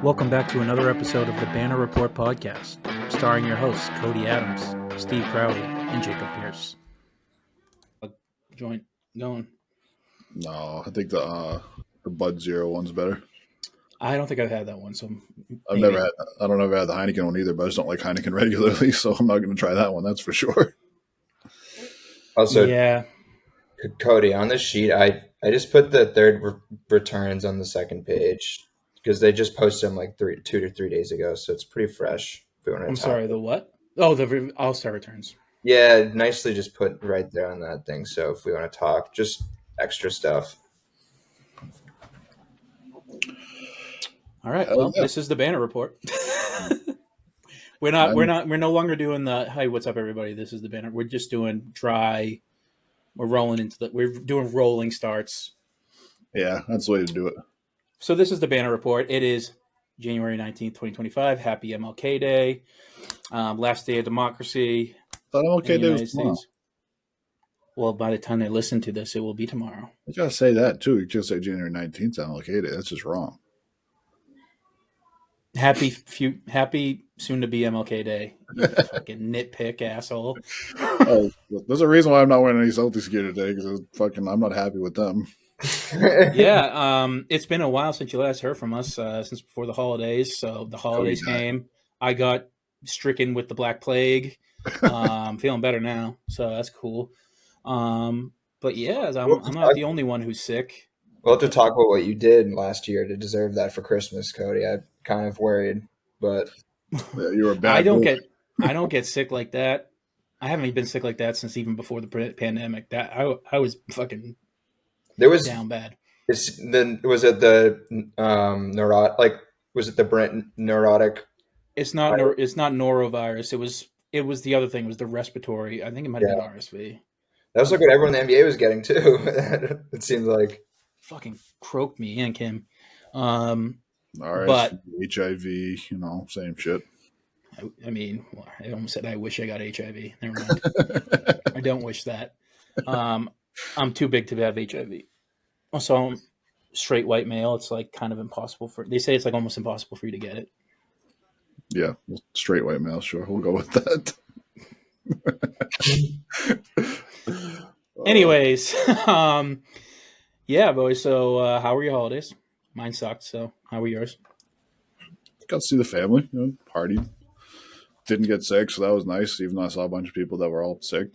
Welcome back to another episode of the Banner Report podcast, starring your hosts Cody Adams, Steve Crowley, and Jacob Pierce. Joint going. No, I think the Bud Zero one's better. I don't think I've had that one, so I don't ever had the Heineken one either, but I just don't like Heineken regularly, so I'm not going to try that one. That's for sure. Also, yeah, Cody, on the sheet, I just put the third returns on the second page because they just posted them like 2 to 3 days ago, so it's pretty fresh. I'm sorry, the what? Oh, the All-Star returns. Yeah, nicely just put right there on that thing. So if we want to talk, just extra stuff. All right. Well, This is the Banner Report. We're no longer doing the hey, what's up, everybody? This is the Banner. We're just doing dry. We're doing rolling starts. Yeah, that's the way to do it. So this is the Banner Report. It is January 19th, 2025. Happy MLK Day. Last day of democracy. Thought MLK Day was tomorrow. Well, by the time they listen to this, it will be tomorrow. You gotta say that too. You just say January 19th MLK Day. That's just wrong. Happy soon to be MLK Day. You fucking nitpick asshole. Oh, there's a reason why I'm not wearing any Celtics gear today because I'm not happy with them. Yeah, it's been a while since you last heard from us, since before the holidays. So the holidays came. I got stricken with the Black Plague. I'm feeling better now, so that's cool. But yeah, I'm not the only one who's sick. We'll have to talk about what you did last year to deserve that for Christmas, Cody. I'm kind of worried, but yeah, you were bad. I don't get sick like that. I haven't been sick like that since even before the pandemic. That I was fucking down bad. Was it the neurotic? Like, was it the Brent neurotic? It's not norovirus. It was the other thing. It was the respiratory. I think it might have been RSV. That was like what everyone in the NBA was getting too. It seems like fucking croaked me and Kim. But HIV, same shit. I mean, I almost said I wish I got HIV. Never mind. I don't wish that. I'm too big to have HIV. Also, I'm straight white male. It's like kind of impossible they say it's like almost impossible for you to get it. Yeah, straight white male. Sure, we'll go with that. Anyways, yeah, boys. So, how were your holidays? Mine sucked. So, how were yours? Got to see the family. Partied. Didn't get sick, so that was nice. Even though I saw a bunch of people that were all sick,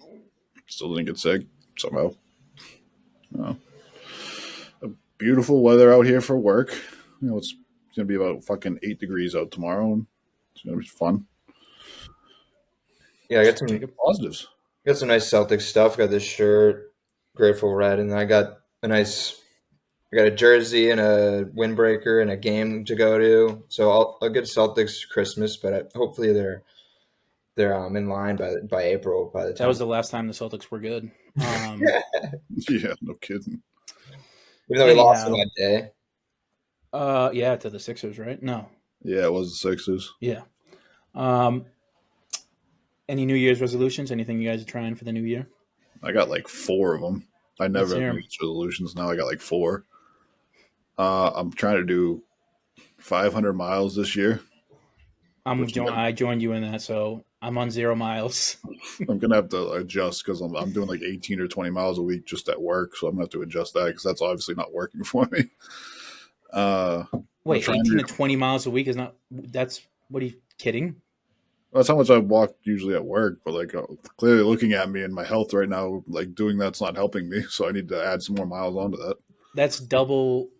still didn't get sick somehow. Beautiful weather out here for work. It's going to be about fucking 8 degrees out tomorrow, and it's going to be fun. Yeah, I got some positives. Got some nice Celtics stuff. Got this shirt, Grateful Red, and I got a jersey and a windbreaker and a game to go to. So I'll get Celtics Christmas, but hopefully they're in line by April. By the time that was the last time the Celtics were good. Yeah, no kidding. Even though we lost on that day. Yeah, to the Sixers, right? No. Yeah, it was the Sixers. Yeah. Any New Year's resolutions? Anything you guys are trying for the new year? I got like 4 of them. I never have New Year's resolutions. Now I got like 4. I'm trying to do 500 miles this year. I joined you in that, so I'm on 0 miles. I'm gonna have to adjust because I'm doing like 18 or 20 miles a week just at work, so I'm gonna have to adjust that because that's obviously not working for me. Wait, 18 to 20 miles a week is not? That's what are you kidding? That's how much I walk usually at work, but like clearly looking at me and my health right now, like doing that's not helping me. So I need to add some more miles onto that. That's double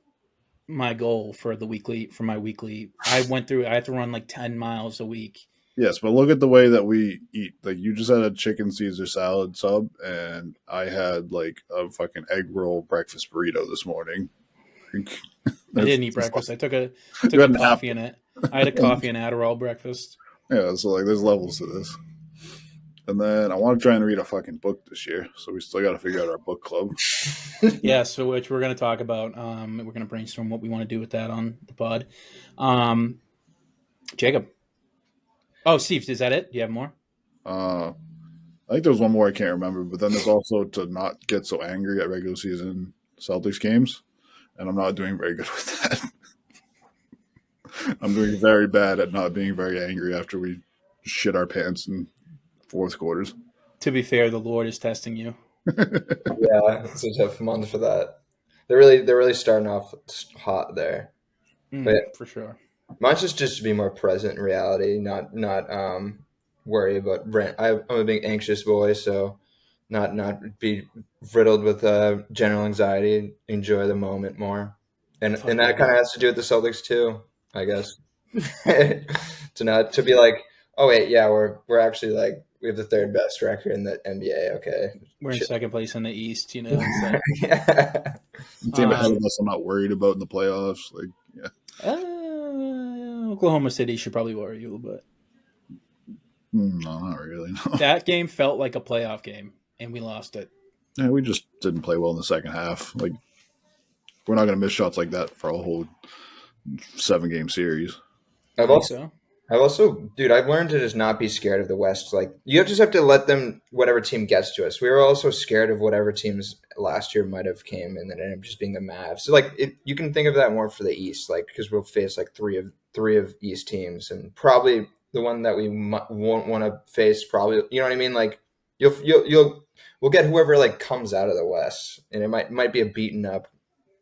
my goal for my weekly. I have to run like 10 miles a week. Yes, but look at the way that we eat. Like you just had a chicken Caesar salad sub, and I had like a fucking egg roll breakfast burrito this morning. I didn't eat breakfast. I took a coffee in it. I had a coffee and Adderall breakfast. Yeah, so like there's levels to this. And then I want to try and read a fucking book this year, so we still got to figure out our book club. Yeah, so which we're going to talk about. We're going to brainstorm what we want to do with that on the pod. Jacob. Oh, Steve, is that it? Do you have more? I think there was one more I can't remember, but then there's also to not get so angry at regular season Celtics games, and I'm not doing very good with that. I'm doing very bad at not being very angry after we shit our pants in fourth quarters. To be fair, the Lord is testing you. Yeah, it's a tough month for that. They're really starting off hot there. But For sure. mine's just to be more present in reality, not worry about rent. I'm a big anxious boy, so not be riddled with general anxiety. Enjoy the moment more, and Fuck that yeah. kind of has to do with the Celtics too, I guess. To be like, oh wait, yeah, we're actually like we have the third best record in the NBA. Okay, We're in Shit. second place in the East, you know. It's like, Yeah. The team ahead Um, of us, I'm not worried about in the playoffs. Like, yeah, Oklahoma City should probably worry you a little bit. no, not really. No. That game felt like a playoff game, and we lost it. Yeah, we just didn't play well in the second half. Like, we're not going to miss shots like that for a whole 7-game series. I've Think also so? dude, I've learned to just not be scared of the West. Like, you just have to let them, whatever team gets to us. We were also scared of whatever teams last year might have came, and then ended up just being the Mavs. So, like, you can think of that more for the East, like, because we'll face like three of East teams, and probably the one that we won't want to face, probably, you know what I mean? Like, we'll get whoever like comes out of the West, and it might be a beaten up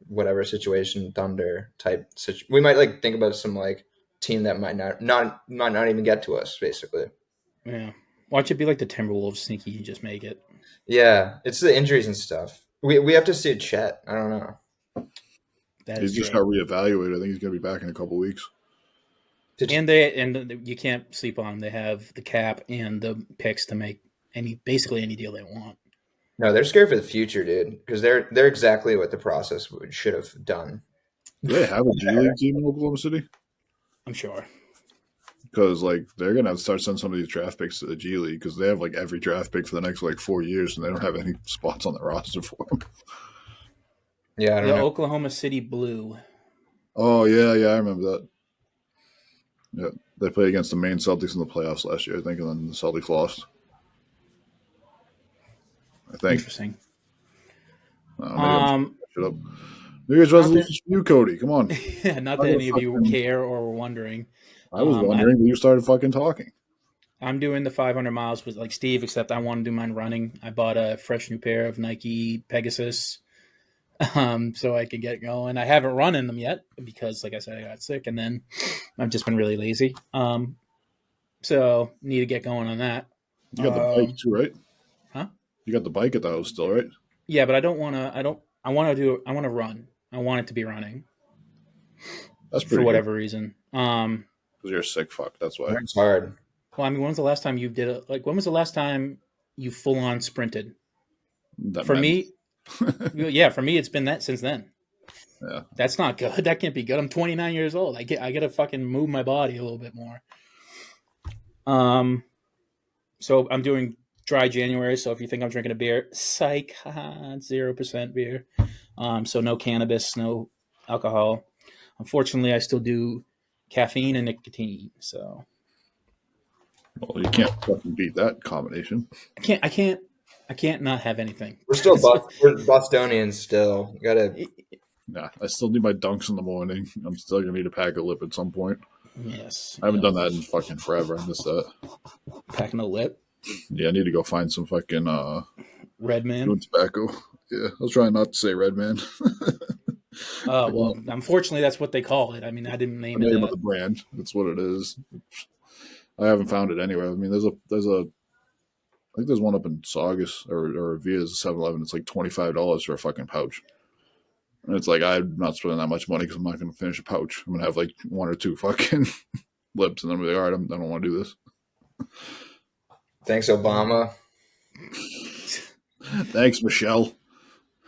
whatever situation, Thunder type situation. We might like think about some like team that might not even get to us, basically. Yeah. Watch it be like the Timberwolves, sneaky and just make it. Yeah, it's the injuries and stuff. We have to see Chet. I don't know. That He's is just true. got reevaluated. I think he's going to be back in a couple weeks. And you can't sleep on them. They have the cap and the picks to make basically any deal they want. No, they're scared for the future, dude, because they're exactly what the process should have done. Do they have a G League team in Oklahoma City? I'm sure. Because like they're gonna have to start sending some of these draft picks to the G League because they have like every draft pick for the next like 4 years and they don't have any spots on the roster for them. Yeah, I don't The know. Oklahoma City Blue. Oh yeah, I remember that. Yeah, they played against the main Celtics in the playoffs last year, I think, and then the Celtics lost. I think. Interesting. Maybe I'm shut up. New Year's Not resolutions for you, Cody. Come on. not that any of you care or were wondering. I was wondering, but you started fucking talking. I'm doing the 500 miles with like Steve, except I want to do mine running. I bought a fresh new pair of Nike Pegasus, so I can get going. I haven't run in them yet because, like I said, I got sick, and then I've just been really lazy. So need to get going on that. You got the bike too, right? Huh? You got the bike at the house still, right? Yeah, but I don't want to. I want to run. I want it to be running. That's pretty for whatever reason. Because you're a sick fuck. That's why. It's hard. Well, I mean, when was the last time you did it? Like, when was the last time you full on sprinted? That For meant- me, yeah, for me, it's been that since then. Yeah. That's not good. That can't be good. I'm 29 years old. I gotta fucking move my body a little bit more. So I'm doing dry January. So if you think I'm drinking a beer, psych, 0% beer. So no cannabis, no alcohol. Unfortunately, I still do caffeine and nicotine. So Well, you can't fucking beat that combination. I can't not have anything. We're still we're Bostonians still. You gotta. Nah, I still need my dunks in the morning. I'm still gonna need a pack of lip at some point. Yes. I haven't done that in fucking forever. I missed that. Packing a lip. Yeah, I need to go find some fucking Red Man. chewing tobacco. Yeah, I was trying not to say red man. Well, unfortunately, that's what they call it. I mean, I didn't name I know it about that. the brand. That's what it is. I haven't found it anywhere. I mean, there's a I think there's one up in Saugus or via 7-Eleven. It's like $25 for a fucking pouch. And it's like, I'm not spending that much money because I'm not going to finish a pouch. I'm going to have like 1 or 2 fucking lips and then be like, all right, I don't want to do this. Thanks, Obama. Thanks, Michelle.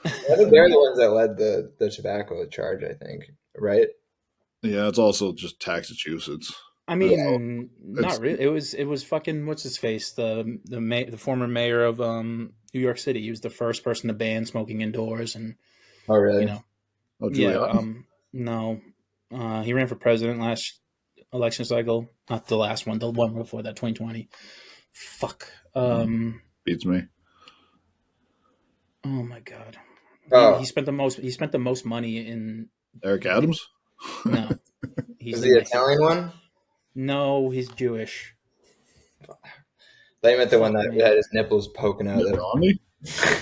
I think they're the ones that led the tobacco charge, I think, right? Yeah, it's also just Massachusetts. I mean, it's- not really. It was fucking what's his face, the former mayor of New York City. He was the first person to ban smoking indoors, and Oh, really? you know, Oh, yeah. Giuliani. No, he ran for president last election cycle, not the last one, the one before that, 2020. Fuck. Beats me. Oh my god. Oh. He spent the most. He spent the most money in. Eric Adams? No, Is the Italian one? No, he's Jewish. They meant the one Fuck that me. had his nipples poking out. Mitt Romney?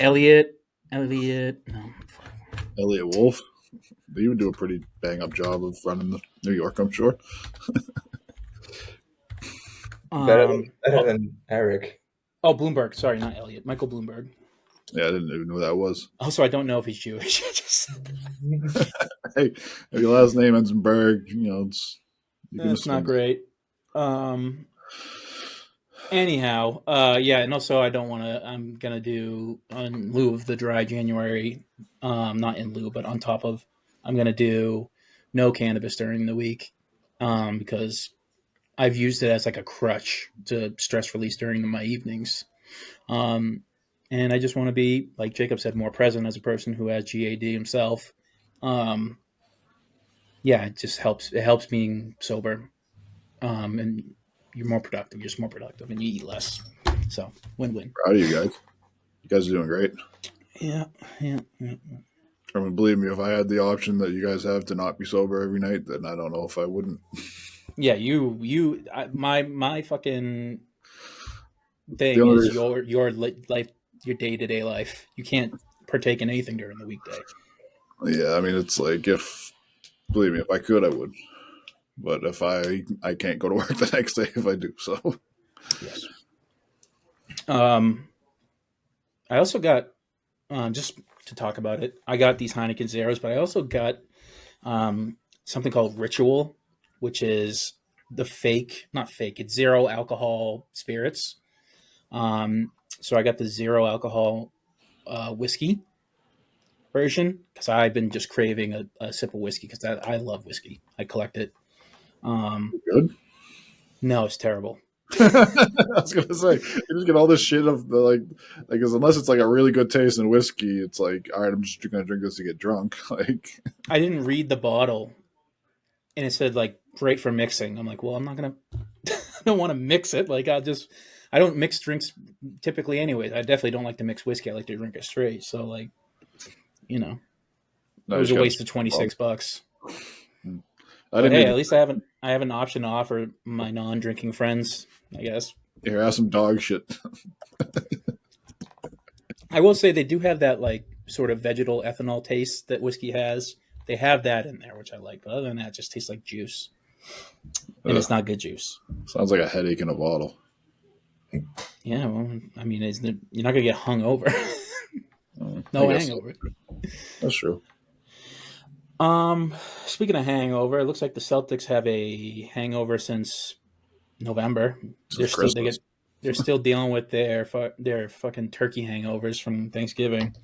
Elliot. No. Elliot Wolf. He would do a pretty bang up job of running the New York, I'm sure. Better than Eric. Oh, Bloomberg. Sorry, not Elliot. Michael Bloomberg. Yeah, I didn't even know who that was. Also, I don't know if he's Jewish. Hey, if your last name ends in Berg, you know, That's not great. Anyhow, yeah, and also I'm gonna do, in lieu of the dry January, not in lieu, but on top of, I'm gonna do no cannabis during the week, because I've used it as like a crutch to stress release during my evenings. And I just want to be, like Jacob said, more present as a person who has GAD himself. Yeah, it just helps. It helps being sober, and you're more productive. You're just more productive, and you eat less. So win-win. Proud of you guys. You guys are doing great. Yeah. I mean, believe me, if I had the option that you guys have to not be sober every night, then I don't know if I wouldn't. Yeah, my fucking thing is your life, your day-to-day life. You can't partake in anything during the weekday. Yeah, I mean, it's like, believe me, if I could, I would. But if I can't go to work the next day if I do, so. Yes. I also got, just to talk about it, I got these Heineken Zeros, but I also got something called Ritual, which is it's zero alcohol spirits. So I got the zero alcohol whiskey version because I've been just craving a sip of whiskey because I love whiskey. I collect it. Good? No, it's terrible. I was gonna say, you just get all this shit of the like, because unless it's like a really good taste in whiskey, it's like, all right, I'm just gonna drink this to get drunk. Like, I didn't read the bottle, and it said like great for mixing. I'm like, well, I'm not gonna, I don't want to mix it. Like, I don't mix drinks typically, anyways. I definitely don't like to mix whiskey. I like to drink it straight. So, like, it was a waste of $26. But hey, at least I have an option to offer my non-drinking friends, I guess. Here, have some dog shit. I will say they do have that like sort of vegetal ethanol taste that whiskey has. They have that in there, which I like. But other than that, it just tastes like juice, and it's not good juice. Sounds like a headache in a bottle. Yeah, well, I mean, you're not gonna get hung over. No hangover. That's true. Speaking of hangover, it looks like the Celtics have a hangover since November. They're still dealing with their fucking turkey hangovers from Thanksgiving,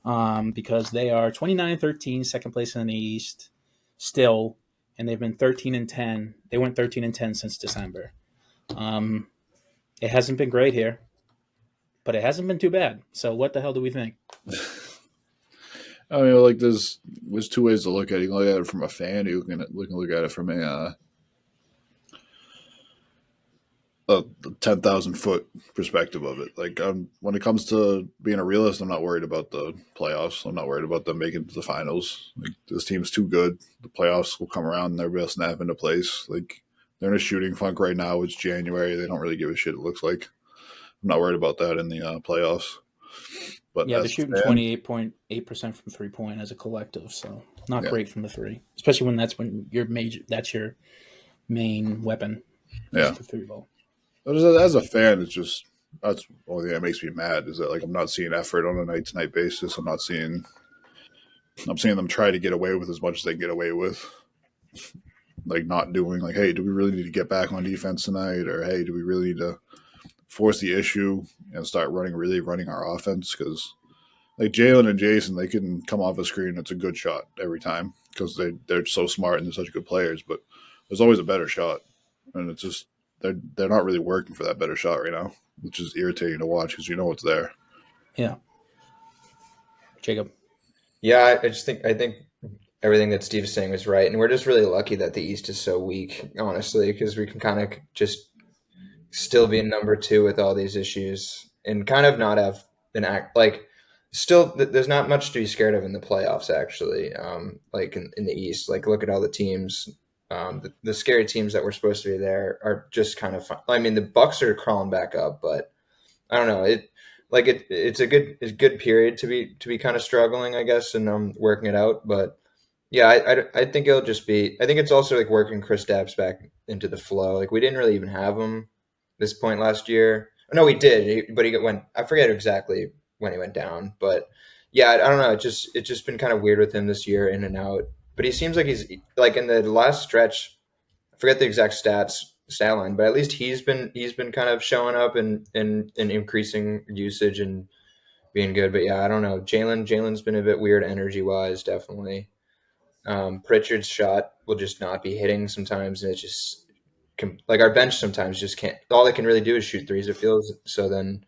because they are 29-13, second place in the East still, and they've been 13-10. They went 13-10 since December. It hasn't been great here, but it hasn't been too bad. So what the hell do we think? I mean, like, there's two ways to look at it. You can look at it from a fan, you can look at it from a 10,000-foot perspective of it. Like, when it comes to being a realist, I'm not worried about the playoffs. I'm not worried about them making it to the finals. Like, this team's too good. The playoffs will come around and they'll be able to snap into place. Like, they're in a shooting funk right now. It's January. They don't really give a shit, it looks like. I'm not worried about that in the playoffs. But yeah, they're shooting 28.8% from 3-point as a collective, so not great from the three, especially when that's your main weapon. Yeah, the three ball. As a fan, it's just that's the only thing that makes me mad is that, like, I'm not seeing effort on a night-to-night basis. I'm seeing them try to get away with as much as they can get away with. Like, not doing, like, hey, do we really need to get back on defense tonight? Or, hey, do we really need to force the issue and start running our offense? Because, like, Jalen and Jason, they can come off a screen. It's a good shot every time because they're so smart and they're such good players. But there's always a better shot. And it's just they're not really working for that better shot right now, which is irritating to watch because it's there. Yeah. Jacob. Yeah, I think everything that Steve's saying is right, and we're just really lucky that the East is so weak, honestly, because we can kind of just still be in number 2 with all these issues and kind of not have an act like still there's not much to be scared of in the playoffs, actually. Like in the East, like look at all the teams. The scary teams that were supposed to be there are just kind of fun. I mean, the Bucks are crawling back up, but I don't know. It's a good period to be kind of struggling, I guess, and working it out. But yeah, I think it'll just be. I think it's also like working Chris Stapps back into the flow. Like we didn't really even have him this point last year. No, we did, but he went. I forget exactly when he went down, but yeah, I don't know. It's just been kind of weird with him this year, in and out. But he seems like he's like in the last stretch. I forget the exact stat line, but at least he's been kind of showing up and increasing usage and being good. But yeah, I don't know. Jalen's been a bit weird energy wise, definitely. Pritchard's shot will just not be hitting sometimes, and it's just like our bench sometimes just can't. All they can really do is shoot threes. It feels so. Then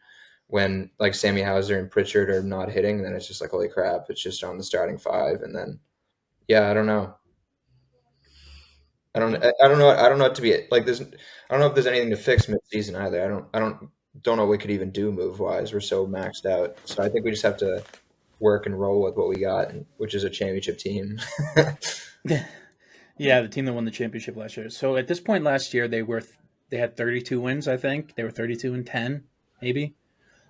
when like Sammy Hauser and Pritchard are not hitting, then it's just like holy crap. It's just on the starting five, and then yeah, I don't know. I don't know. I don't know what to be like. I don't know if there's anything to fix mid-season either. I don't know what we could even do move wise. We're so maxed out. So I think we just have to work and roll with what we got, which is a championship team. Yeah, the team that won the championship last year. So at this point last year, they had 32 wins. I think they were 32-10, maybe.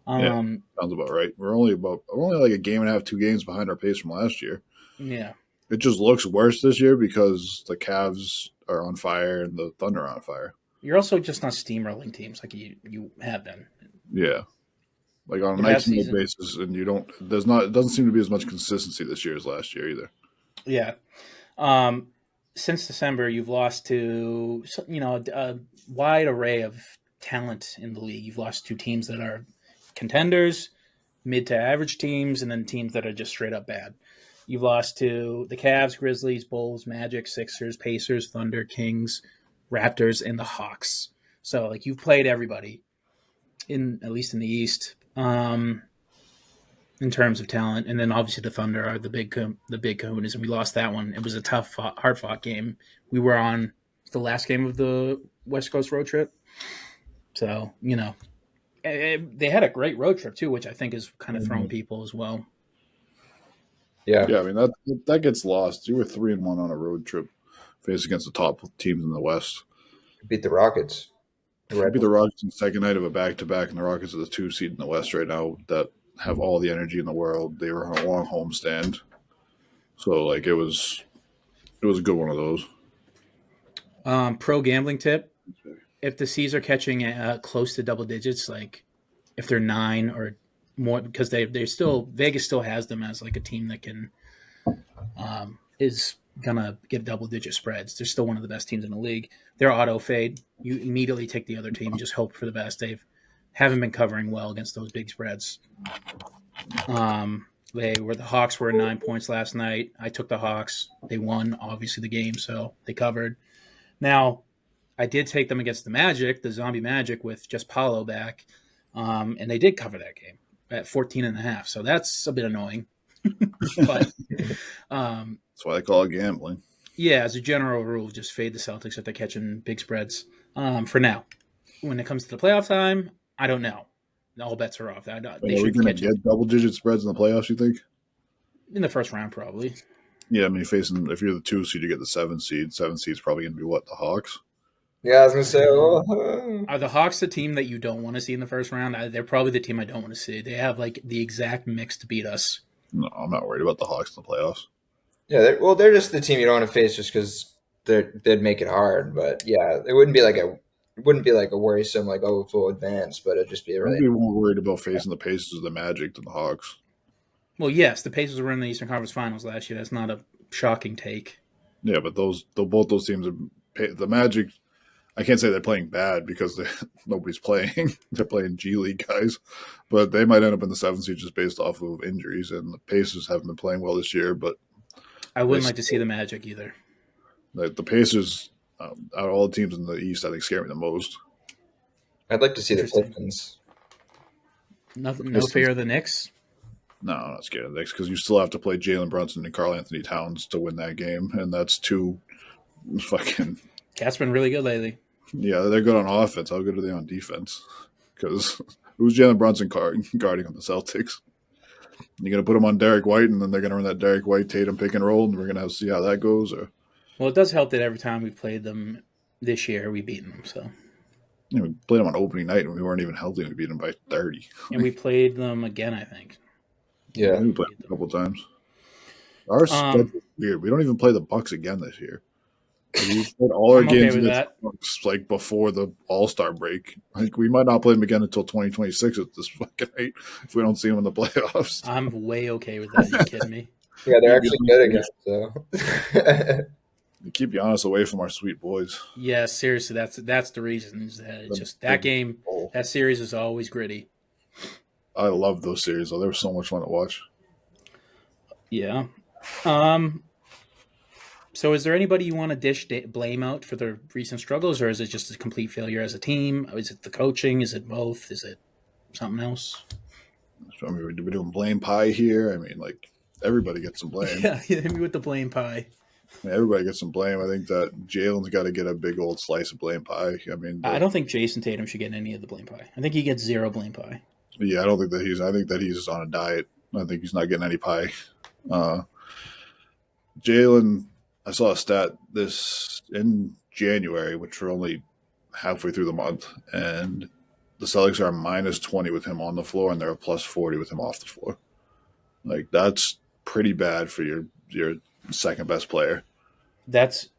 Yeah, sounds about right. We're only like a game and a half, 2 games behind our pace from last year. Yeah. It just looks worse this year because the Cavs are on fire and the Thunder are on fire. You're also just not steamrolling teams like you have been. Yeah, like on a night-to-night basis, and it doesn't seem to be as much consistency this year as last year either. Yeah. Since December, you've lost to a wide array of talent in the league. You've lost to teams that are contenders, mid to average teams, and then teams that are just straight up bad. You've lost to the Cavs, Grizzlies, Bulls, Magic, Sixers, Pacers, Thunder, Kings, Raptors, and the Hawks. So like you've played everybody at least in the East, in terms of talent. And then obviously the Thunder are the big kahunas, and we lost that one. It was a tough, hard fought game. We were on the last game of the West Coast road trip. So, they had a great road trip too, which I think is kind of thrown people as well. Yeah. I mean that gets lost. You were 3-1 on a road trip, faced against the top teams in the West. Beat the Rockets. Beat the Rockets in the second night of a back-to-back, and the Rockets are the 2 seed in the West right now that have all the energy in the world. They were on a long homestand, so like it was a good one of those. Pro gambling tip: if the C's are catching close to double digits, like if they're 9 or more, because they're still Vegas still has them as like a team that can is gonna get double digit spreads. They're still one of the best teams in the league. They're auto fade. You immediately take the other team and just hope for the best. Haven't been covering well against those big spreads. The Hawks were 9 points last night. I took the Hawks. They won obviously the game, so they covered. Now, I did take them against the Magic, the Zombie Magic, with just Paolo back, and they did cover that game at 14.5. So that's a bit annoying. But that's why they call it gambling. Yeah, as a general rule, just fade the Celtics if they're catching big spreads. For now, when it comes to the playoff time, I don't know. All bets are off. They should be catching double-digit spreads in the playoffs. You think? In the first round, probably. Yeah, I mean, if you're the 2 seed, you get the 7 seed. 7 seed's probably going to be what, the Hawks? Yeah, I was going to say. Are the Hawks the team that you don't want to see in the first round? They're probably the team I don't want to see. They have like the exact mix to beat us. No, I'm not worried about the Hawks in the playoffs. Yeah, they're just the team you don't want to face just because they'd make it hard. But yeah, it wouldn't be like a worrisome like full advance, but it'd just be really. I'd be more worried about facing the Pacers, the Magic, than the Hawks. Well, yes, the Pacers were in the Eastern Conference Finals last year. That's not a shocking take. Yeah, but both those teams are the Magic. I can't say they're playing bad because nobody's playing. They're playing G League guys, but they might end up in the 7th seed just based off of injuries. And the Pacers haven't been playing well this year, but I wouldn't like to see the Magic either. The Pacers, out of all the teams in the East, I think scare me the most. I'd like to see the Pistons. No fear of the Knicks? No, I'm not scared of the Knicks because you still have to play Jalen Brunson and Karl Anthony Towns to win that game, and that's 2 fucking. Cat's been really good lately. Yeah, they're good on offense. How good are they on defense? Because who's Jalen Brunson guarding on the Celtics? You're going to put him on Derek White, and then they're going to run that Derek White Tatum pick and roll, and we're going to see how that goes. Or Well, it does help that every time we've played them this year, we've beaten them. So, We played them on opening night and we weren't even healthy. We beat them by 30. and we played them again, I think. I Yeah. think we played them a couple times. Our schedule's weird. We don't even play the Bucks again this year. We played all our I'm okay games with against that. the Bucks like before the All-Star break. Like we might not play them again until 2026 at this fucking rate if we don't see them in the playoffs. I'm way okay with that. Are you kidding me? Yeah, they're Keep actually you good honest- again. So Keep Giannis away from our sweet boys. Yeah, seriously, that's the reason. Is that it's just that game, Oh, that series is always gritty. I love those series though. They were so much fun to watch. Yeah. So, is there anybody you want to blame out for their recent struggles, or is it just a complete failure as a team? Is it the coaching? Is it both? Is it something else? So, I mean, we're doing blame pie here. I mean, like everybody gets some blame. Yeah, hit me with the blame pie. I mean, everybody gets some blame. I think that Jalen's got to get a big old slice of blame pie. I mean, I don't think Jason Tatum should get any of the blame pie. I think he gets zero blame pie. yeah, I don't think that he's. I think that he's on a diet. I think he's not getting any pie. Jalen, I saw a stat this in January, which we're only halfway through the month, and the Celtics are a minus 20 with him on the floor, and they're a plus 40 with him off the floor. Like that's pretty bad for your second best player. That's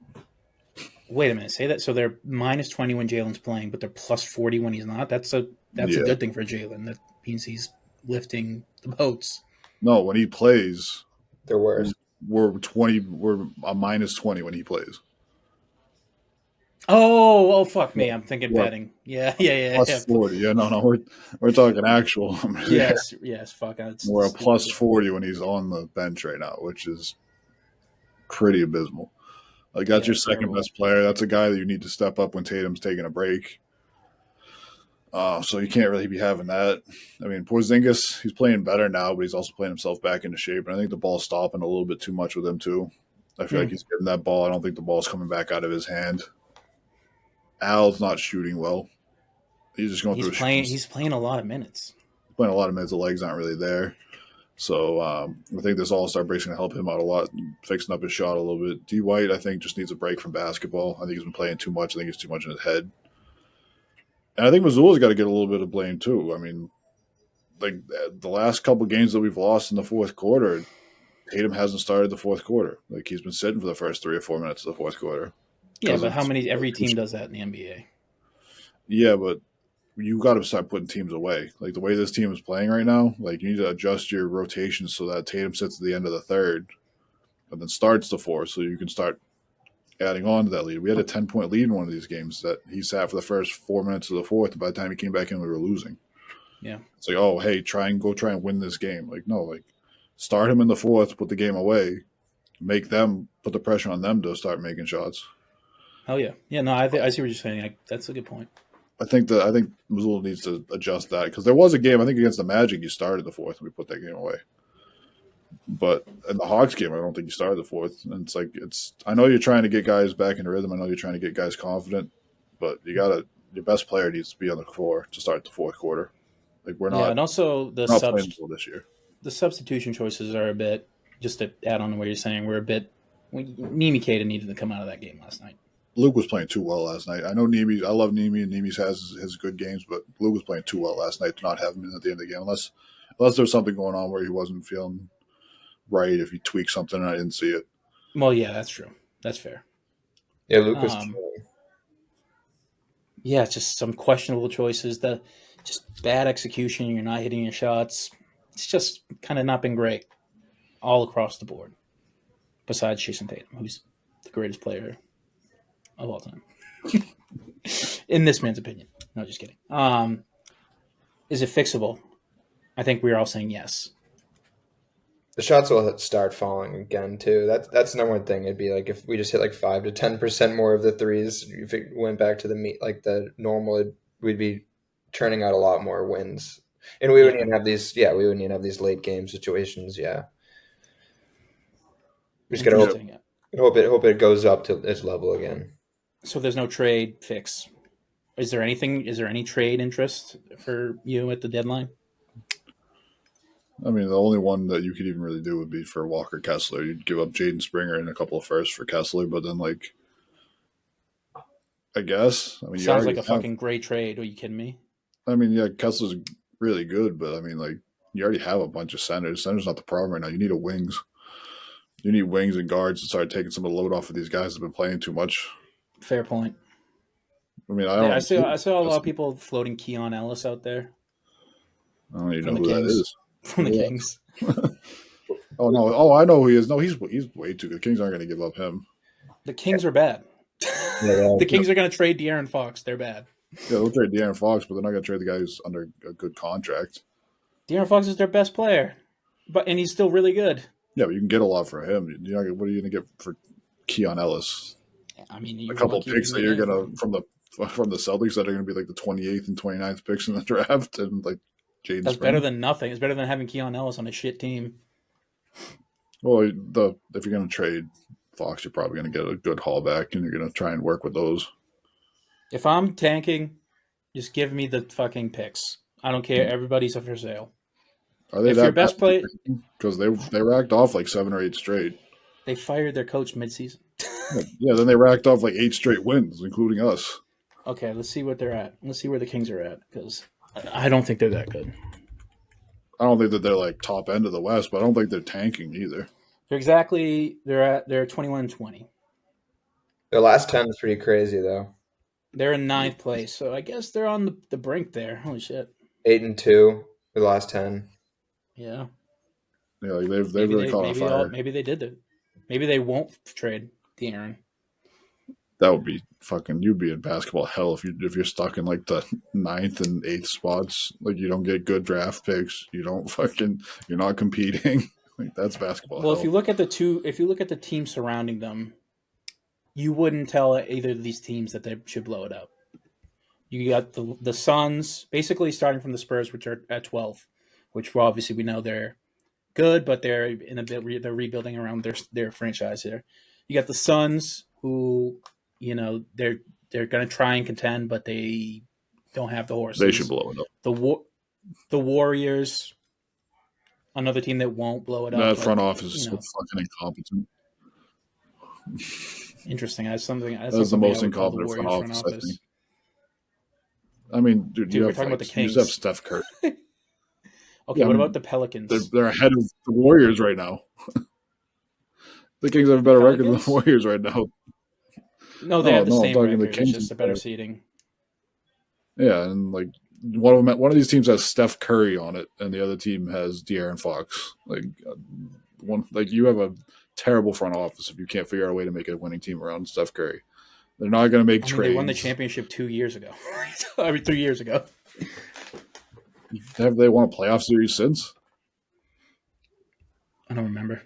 wait a minute. Say that. So they're minus 20 when Jalen's playing, but they're plus 40 when he's not. That's a good thing for Jalen. That means he's lifting the boats. No, when he plays, they're worse. We're a minus 20 when he plays. Oh, fuck me. I'm thinking betting. Yeah. Plus 40. Yeah, no, we're talking actual. Yes, fuck. We're a plus 40 when he's on the bench right now, which is pretty abysmal. Like that's your second best player. That's a guy that you need to step up when Tatum's taking a break. So you can't really be having that. I mean, Porzingis, he's playing better now, but he's also playing himself back into shape. And I think the ball's stopping a little bit too much with him too. I feel like he's getting that ball. I don't think the ball's coming back out of his hand. Al's not shooting well. He's just going through. He's playing a lot of minutes. He's playing a lot of minutes. The legs aren't really there. So I think this All-Star break's going to help him out a lot, fixing up his shot a little bit. D. White, I think, just needs a break from basketball. I think he's been playing too much. I think he's too much in his head. And I think Missoula's got to get a little bit of blame too. I mean, like the last couple games that we've lost in the fourth quarter, Tatum hasn't started the fourth quarter. Like he's been sitting for the first 3 or 4 minutes of the fourth quarter. Yeah, but every team does that in the NBA. Yeah, but you got to start putting teams away. Like the way this team is playing right now, like you need to adjust your rotations so that Tatum sits at the end of the third and then starts the fourth so you can start adding on to that lead. We had a 10-point lead in one of these games that he sat for the first 4 minutes of the fourth, and by the time he came back in, we were losing. Yeah. It's like, oh, hey, try and win this game. Like, no, like start him in the fourth, put the game away, make them put the pressure on them to start making shots. Oh yeah. Yeah, no, I see what you're saying. That's a good point. I think Missoula needs to adjust that because there was a game, I think against the Magic, you started the fourth and we put that game away. But in the Hawks game, I don't think you started the fourth. And it's like I know you're trying to get guys back in rhythm. I know you're trying to get guys confident, but your best player needs to be on the floor to start the fourth quarter. Like we're not. Yeah, and also playing this year. The substitution choices are a bit. Just to add on to what you're saying, we're a bit. Nimi Keita needed to come out of that game last night. Luke was playing too well last night. I know Nimi. I love Nimi, and Nimi has his good games, but Luke was playing too well last night to not have him at the end of the game, unless there's something going on where he wasn't feeling right. If he tweaked something and I didn't see it. Well, yeah, that's true. That's fair. Yeah, Luke was. Yeah, it's just some questionable choices. Just bad execution. You're not hitting your shots. It's just kind of not been great all across the board. Besides Jason Tatum, who's the greatest player of all time, in this man's opinion. No, just kidding. Is it fixable? I think we're all saying yes. The shots will start falling again too. That's the number one thing. It'd be like if we just hit like 5 to 10% more of the threes. If it went back to the normal, we'd be turning out a lot more wins, and we wouldn't even have these. Yeah, we wouldn't even have these late game situations. Yeah, we just gotta hope it goes up to its level again. So there's no trade fix. Is there any trade interest for you at the deadline? I mean, the only one that you could even really do would be for Walker Kessler. You'd give up Jaden Springer and a couple of firsts for Kessler, but then like, I guess I mean you Sounds like already a have. fucking great trade. Are you kidding me? I mean, yeah, Kessler's really good, but I mean, like, you already have a bunch of centers. Center's not the problem right now. You need a wings. You need wings and guards to start taking some of the load off of these guys that have been playing too much. Fair point. I mean, I Yeah, don't. I saw a lot of people floating Keon Ellis out there I don't even from know the who that Kings. is. From the Yeah. Kings. Oh no! Oh, I know who he is. No, he's way too good. Kings aren't going to give up him. The Kings are bad. Yeah. The Kings are going to trade De'Aaron Fox. They're bad. Yeah, they'll trade De'Aaron Fox, but they're not going to trade the guy who's under a good contract. De'Aaron Fox is their best player, and he's still really good. Yeah, but you can get a lot for him. You're not, what are you going to get for Keon Ellis? I mean, A couple of picks that you're going to from the Celtics that are going to be like the 28th and 29th picks in the draft, and like Jaden That's Springer. better than nothing. It's better than having Keon Ellis on a shit team. Well, if you're going to trade Fox, you're probably going to get a good haul back, and you're going to try and work with those. If I'm tanking, just give me the fucking picks. I don't care. Everybody's for sale. Are they If that your best player, because they racked off like 7 or 8 straight. they fired their coach midseason. Yeah, then they racked off like 8 straight wins, including us. Okay, let's see what they're at. Let's see where the Kings are at, because I don't think they're that good. I don't think that they're like top end of the West, but I don't think they're tanking either. They're 21-20. The last 10 is pretty crazy though. They're in 9th place, so I guess they're on the brink there. Holy shit! 8-2 for the last 10. Yeah, Yeah, like they've really caught on fire. Maybe they did it. Maybe they won't trade De'Aaron. That would be fucking. You'd be in basketball hell if you're stuck in like the 9th and 8th spots. Like you don't get good draft picks. You're not competing. Like that's basketball. Well, hell. if you look at the team surrounding them, you wouldn't tell either of these teams that they should blow it up. You got the Suns, basically starting from the Spurs, which are at 12th, which obviously we know they're good, but they're in a bit they're rebuilding around their franchise here. You got the Suns, who they're going to try and contend, but they don't have the horses. They should blow it up. The Warriors, another team that won't blow it up. That front office is so fucking incompetent. Interesting. That's the most incompetent front office, I think. I mean, dude we're talking about the Kings. You just have Steph Curry. Okay, what about the Pelicans? They're ahead of the Warriors right now. The Kings have a better record than the Warriors right now. No, they have the same record. It's just a better seeding. Yeah, and like one of these teams has Steph Curry on it, and the other team has De'Aaron Fox. You have a terrible front office if you can't figure out a way to make a winning team around Steph Curry. They're not going to make trades. They won the championship 2 years ago. 3 years ago. Have they won a playoff series since? I don't remember.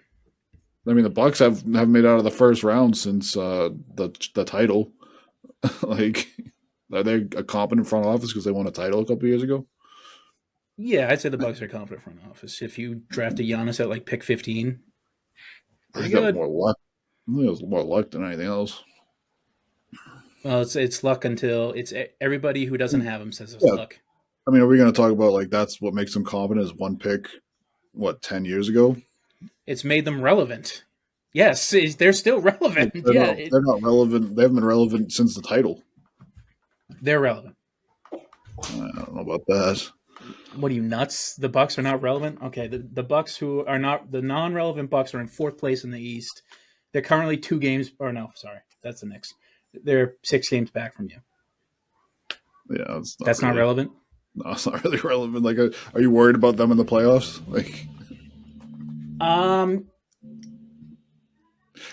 I mean, the Bucks have made out of the first round since the title. Like, are they a competent front office because they won a title a couple years ago? Yeah, I'd say the Bucks are a competent front office. If you drafted Giannis at like pick 15, pretty good. More luck. I think it was more luck than anything else. Well, it's luck until it's everybody who doesn't have him says it's luck. I mean, are we going to talk about like that's what makes them competent is one pick, 10 years ago? It's made them relevant. Yes, they're still relevant. They're not relevant. They haven't been relevant since the title. They're relevant. I don't know about that. What are you, nuts? The Bucks are not relevant? Okay, the Bucks who are not the non-relevant Bucks are in 4th place in the East. They're currently 2 games that's the Knicks. They're 6 games back from you. Yeah, that's not relevant. No, it's not really relevant. Like, are you worried about them in the playoffs? Like,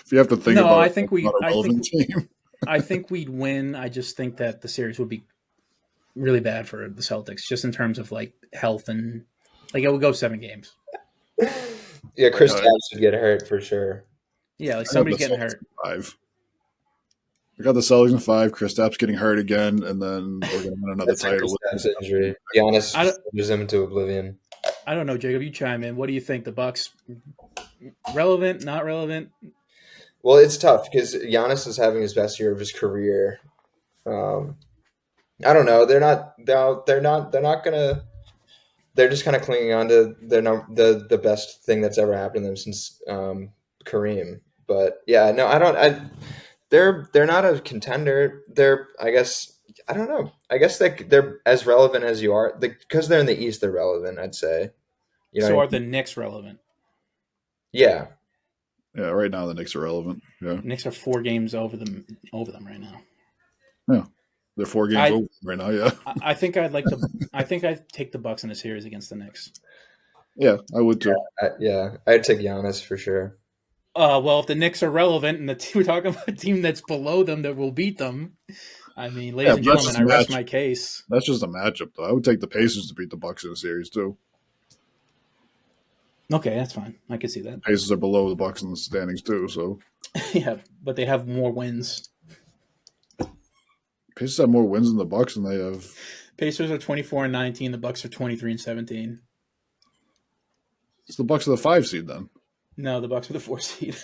if you have to think no, about I think team. I think we'd win. I just think that the series would be really bad for the Celtics, just in terms of like health and like it would go 7 games. Yeah, Kristaps should get hurt for sure. Yeah, like somebody getting hurt. 5. We got the Celtics in 5. Kristaps getting hurt again, and then we're going to win another title. Kristaps injury. Giannis throws them into oblivion. I don't know, Jacob. You chime in. What do you think? The Bucks relevant? Not relevant? Well, it's tough because Giannis is having his best year of his career. I don't know. They're not they're just kind of clinging on to the best thing that's ever happened to them since Kareem. But yeah, no, I don't. They're not a contender. I guess I don't know. I guess they're as relevant as you are because they're in the East. They're relevant, I'd say. You know, So what I are mean? the Knicks relevant? Yeah, Yeah, right now the Knicks are relevant. Yeah, Knicks are 4 games over them right now. yeah, they're 4 games I over right now. Yeah, I think I'd take the Bucks in a series against the Knicks. yeah, I would too. I'd take Giannis for sure. Well, if the Knicks are relevant and we're talking about a team that's below them that will beat them, I mean, Yeah, ladies and but that's gentlemen, just I a rest match. my case. That's just a matchup, though. I would take the Pacers to beat the Bucks in a series too. Okay, that's fine. I can see that. Pacers are below the Bucks in the standings too, so Yeah, but they have more wins. Pacers have more wins than the Bucks, and they have. Pacers are 24-19. The Bucks are 23-17. It's the Bucks are the 5 seed then. No, the Bucks are the 4 seed.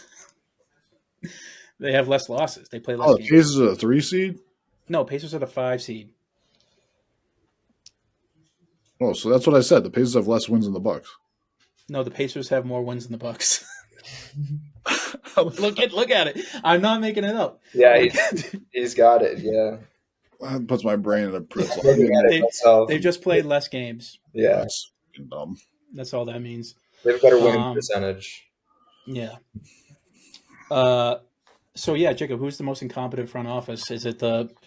They have less losses. They play less Oh, the games. Pacers are the 3 seed. No, Pacers are the 5 seed. Oh, so that's what I said. The Pacers have less wins than the Bucks. No, the Pacers have more wins than the Bucks. Look at it. I'm not making it up. Yeah, he's got it. Yeah, That puts my brain in a pretzel. looking at it myself. They've just played less games. Yeah, That's fucking dumb. That's all that means. they have a better winning percentage. Yeah. So yeah, Jacob, who's the most incompetent front office? Is it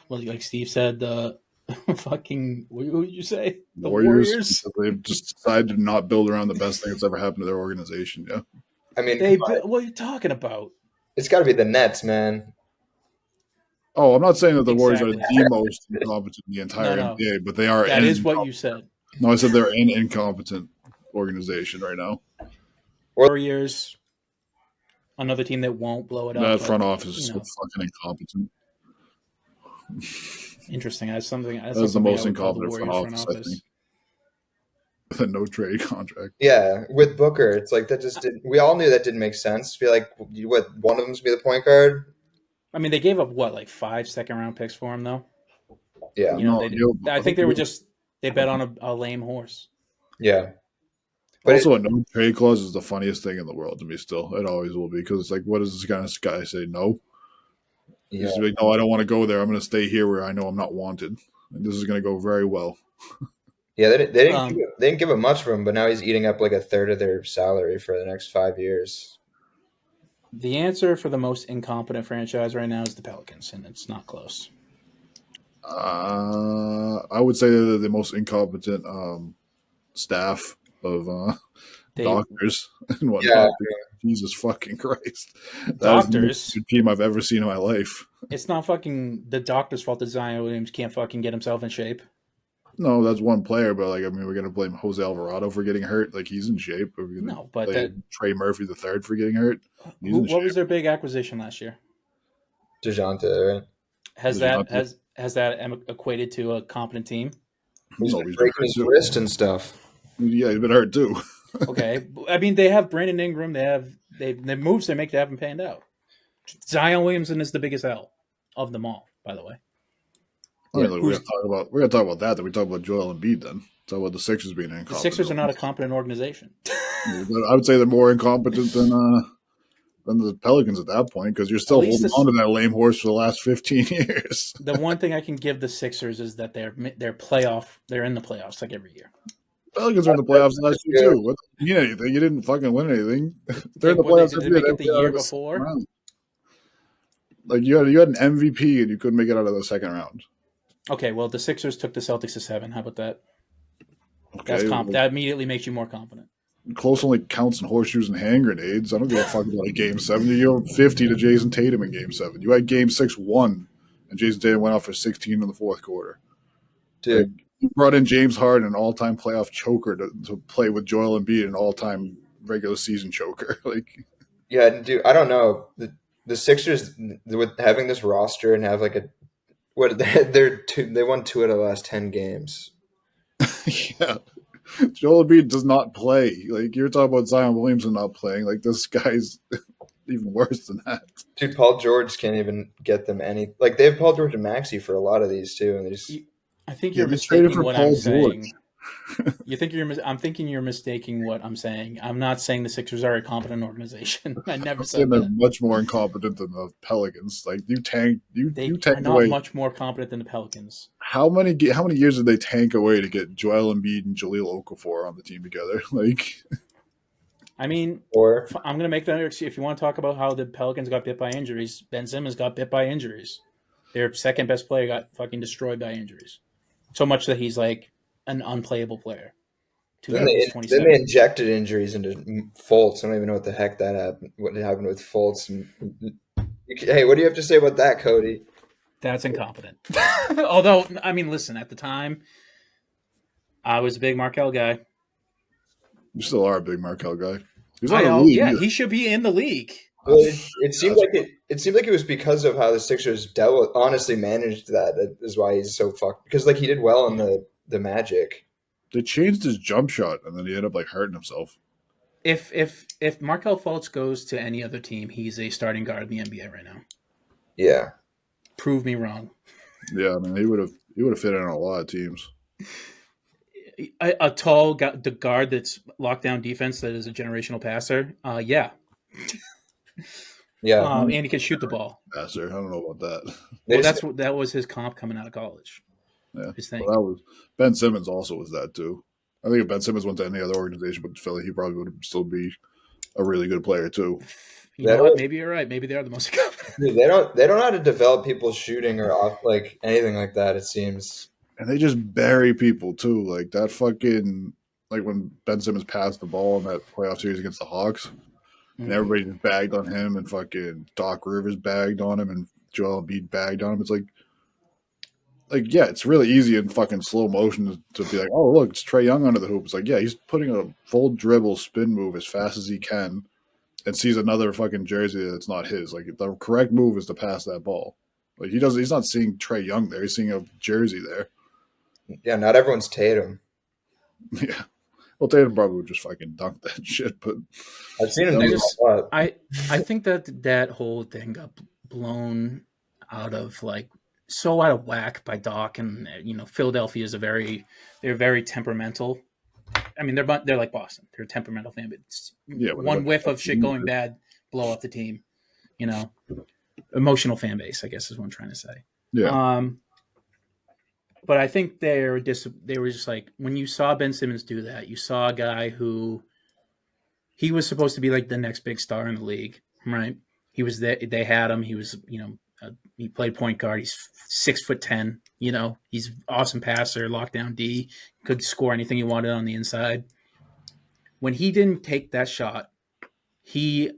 like Steve said, the fucking what did you say? The Warriors? They've just decided to not build around the best thing that's ever happened to their organization. Yeah. I mean, What are you talking about? it's got to be the Nets, man. Oh, I'm not saying that the Warriors are Exactly. the most incompetent in the entire No. NBA, but they are. That is what you said. No, I said they're an incompetent organization right now. Warriors, another team that won't blow it up. That but, front office is you so know. fucking incompetent. Interesting. That's something. That's the most I would call the incompetent Warriors front office, I think. The no trade contract. Yeah, with Booker, it's like that just didn't. We all knew that didn't make sense. Be like, what? One of them's be the point guard. I mean, they gave up what, like 5 second-round picks for him, though. Yeah, You know, No, I think they were just they bet on a lame horse. yeah. But Also, a no trade clause is the funniest thing in the world to me. Still, it always will be because it's like, what does this kind of guy say? No, Yeah. he's like, no, I don't want to go there. I'm going to stay here where I know I'm not wanted. And this is going to go very well. Yeah, they didn't give him much for him, but now he's eating up like a third of their salary for the next 5 years. The answer for the most incompetent franchise right now is the Pelicans, and it's not close. I would say they're the most incompetent staff of doctors and whatnot. Yeah. Jesus fucking Christ. That Doctors? is the most good team I've ever seen in my life. It's not fucking the doctor's fault that Zion Williams can't fucking get himself in shape. No, that's one player, but like, I mean, we're gonna blame Jose Alvarado for getting hurt. Like, he's in shape. Are we gonna No, but blame Trey Murphy the third for getting hurt? He's in what shape. was their big acquisition last year? DeJounte, right? Has DeJounte. that equated to a competent team? He's No, been he's breaking been his hurt too. wrist and stuff. Yeah, he's been hurt too. Okay, I mean they have Brandon Ingram. The moves they make, they haven't panned out. Zion Williamson is the biggest L of them all, by the way. I mean, look, we're gonna talk about that. Then we talk about Joel Embiid. Then talk about the Sixers being incompetent. The Sixers are not a competent organization. I would say they're more incompetent than the Pelicans at that point because you're still At least holding on to that lame horse for the last 15 years. The one thing I can give the Sixers is that they're in the playoffs like every year. Pelicans are in the playoffs last year too. What do you mean anything? You didn't fucking win anything. They're in the playoffs Did they every make it the year every before? round. Like you had an MVP and you couldn't make it out of the second round. Okay, well the Sixers took the Celtics to 7. How about that? Okay, That immediately makes you more competent. Close only counts in horseshoes and hand grenades. I don't give a fuck about a game 7. You gave 50 to Jason Tatum in game 7. You had game 6-1, and Jason Tatum went off for 16 in the fourth quarter. Dude, Like, you brought in James Harden, an all-time playoff choker, to play with Joel Embiid, an all-time regular season choker. Like, yeah, dude, I don't know. The Sixers, with having this roster and have like they won 2 out of the last 10 games. yeah. Joel Embiid does not play. Like, you're talking about Zion Williamson not playing. Like, this guy's even worse than that. Dude, Paul George can't even get them any. Like, they have Paul George and Maxey for a lot of these too, and they just I think Yeah, you're they traded mistaking for what Paul I'm saying. George. I'm thinking you're mistaking what I'm saying. I'm not saying the Sixers are a competent organization. I never I'm saying said they're that. much more incompetent than the Pelicans. Like you They are tanked not away. much more competent than the Pelicans. How many years did they tank away to get Joel Embiid and Jaleel Okafor on the team together? Like, I mean, Or I'm going to make that. If you want to talk about how the Pelicans got bit by injuries, Ben Simmons got bit by injuries. Their second best player got fucking destroyed by injuries. So much that he's like an unplayable player. then He's they 27. injected injuries into Fultz. I don't even know what the heck that happened. What happened with Fultz? Hey, what do you have to say about that, Cody? That's incompetent. Although, I mean, listen, at the time, I was a big Markel guy. you still are a big Markel guy. He's not in the league. Yeah, he should be in the league. Well, it seemed like it was because of how the Sixers dealt with, honestly managed that. That is why he's so fucked. Because like he did well in the Magic. They changed his jump shot, and then he ended up like hurting himself. If Markel Fultz goes to any other team, he's a starting guard in the NBA right now. Yeah. Prove me wrong. Yeah, I mean he would have fit in on a lot of teams. A tall the guard that's lockdown defense that is a generational passer. Yeah. Yeah. And he can shoot the ball. Passer, I don't know about that. Well, that was his comp coming out of college. Yeah, His thing. well, that was Ben Simmons. Also, was that too? I think if Ben Simmons went to any other organization but Philly, he probably would still be a really good player too. You know what? Maybe you're right. Maybe they are the most Dude, they don't know how to develop people shooting or off like anything like that. It seems. And they just bury people too, like that fucking like when Ben Simmons passed the ball in that playoff series against the Hawks, and everybody just bagged on him, and fucking Doc Rivers bagged on him, and Joel Embiid bagged on him. It's like yeah, it's really easy in fucking slow motion to be like, oh look, it's Trae Young under the hoop. It's like, yeah, he's putting a full dribble spin move as fast as he can, and sees another fucking jersey that's not his. Like the correct move is to pass that ball. Like he's not seeing Trae Young there. He's seeing a jersey there. Yeah, not everyone's Tatum. Yeah. Well, Tatum probably would just fucking dunk that shit, but I've seen him do a lot. I think that whole thing got blown out of so out of whack by Doc, and Philadelphia is they're very temperamental. I mean, they're like Boston. They're a temperamental fan, but one whiff of shit going bad, blow up the team. Emotional fan base, I guess is what I'm trying to say. Yeah. But I think they were just like, when you saw Ben Simmons do that, you saw a guy who he was supposed to be like the next big star in the league, right? He was there. They had him. He was, he played point guard. He's 6'10". He's awesome passer, lockdown D, could score anything he wanted on the inside. When he didn't take that shot, he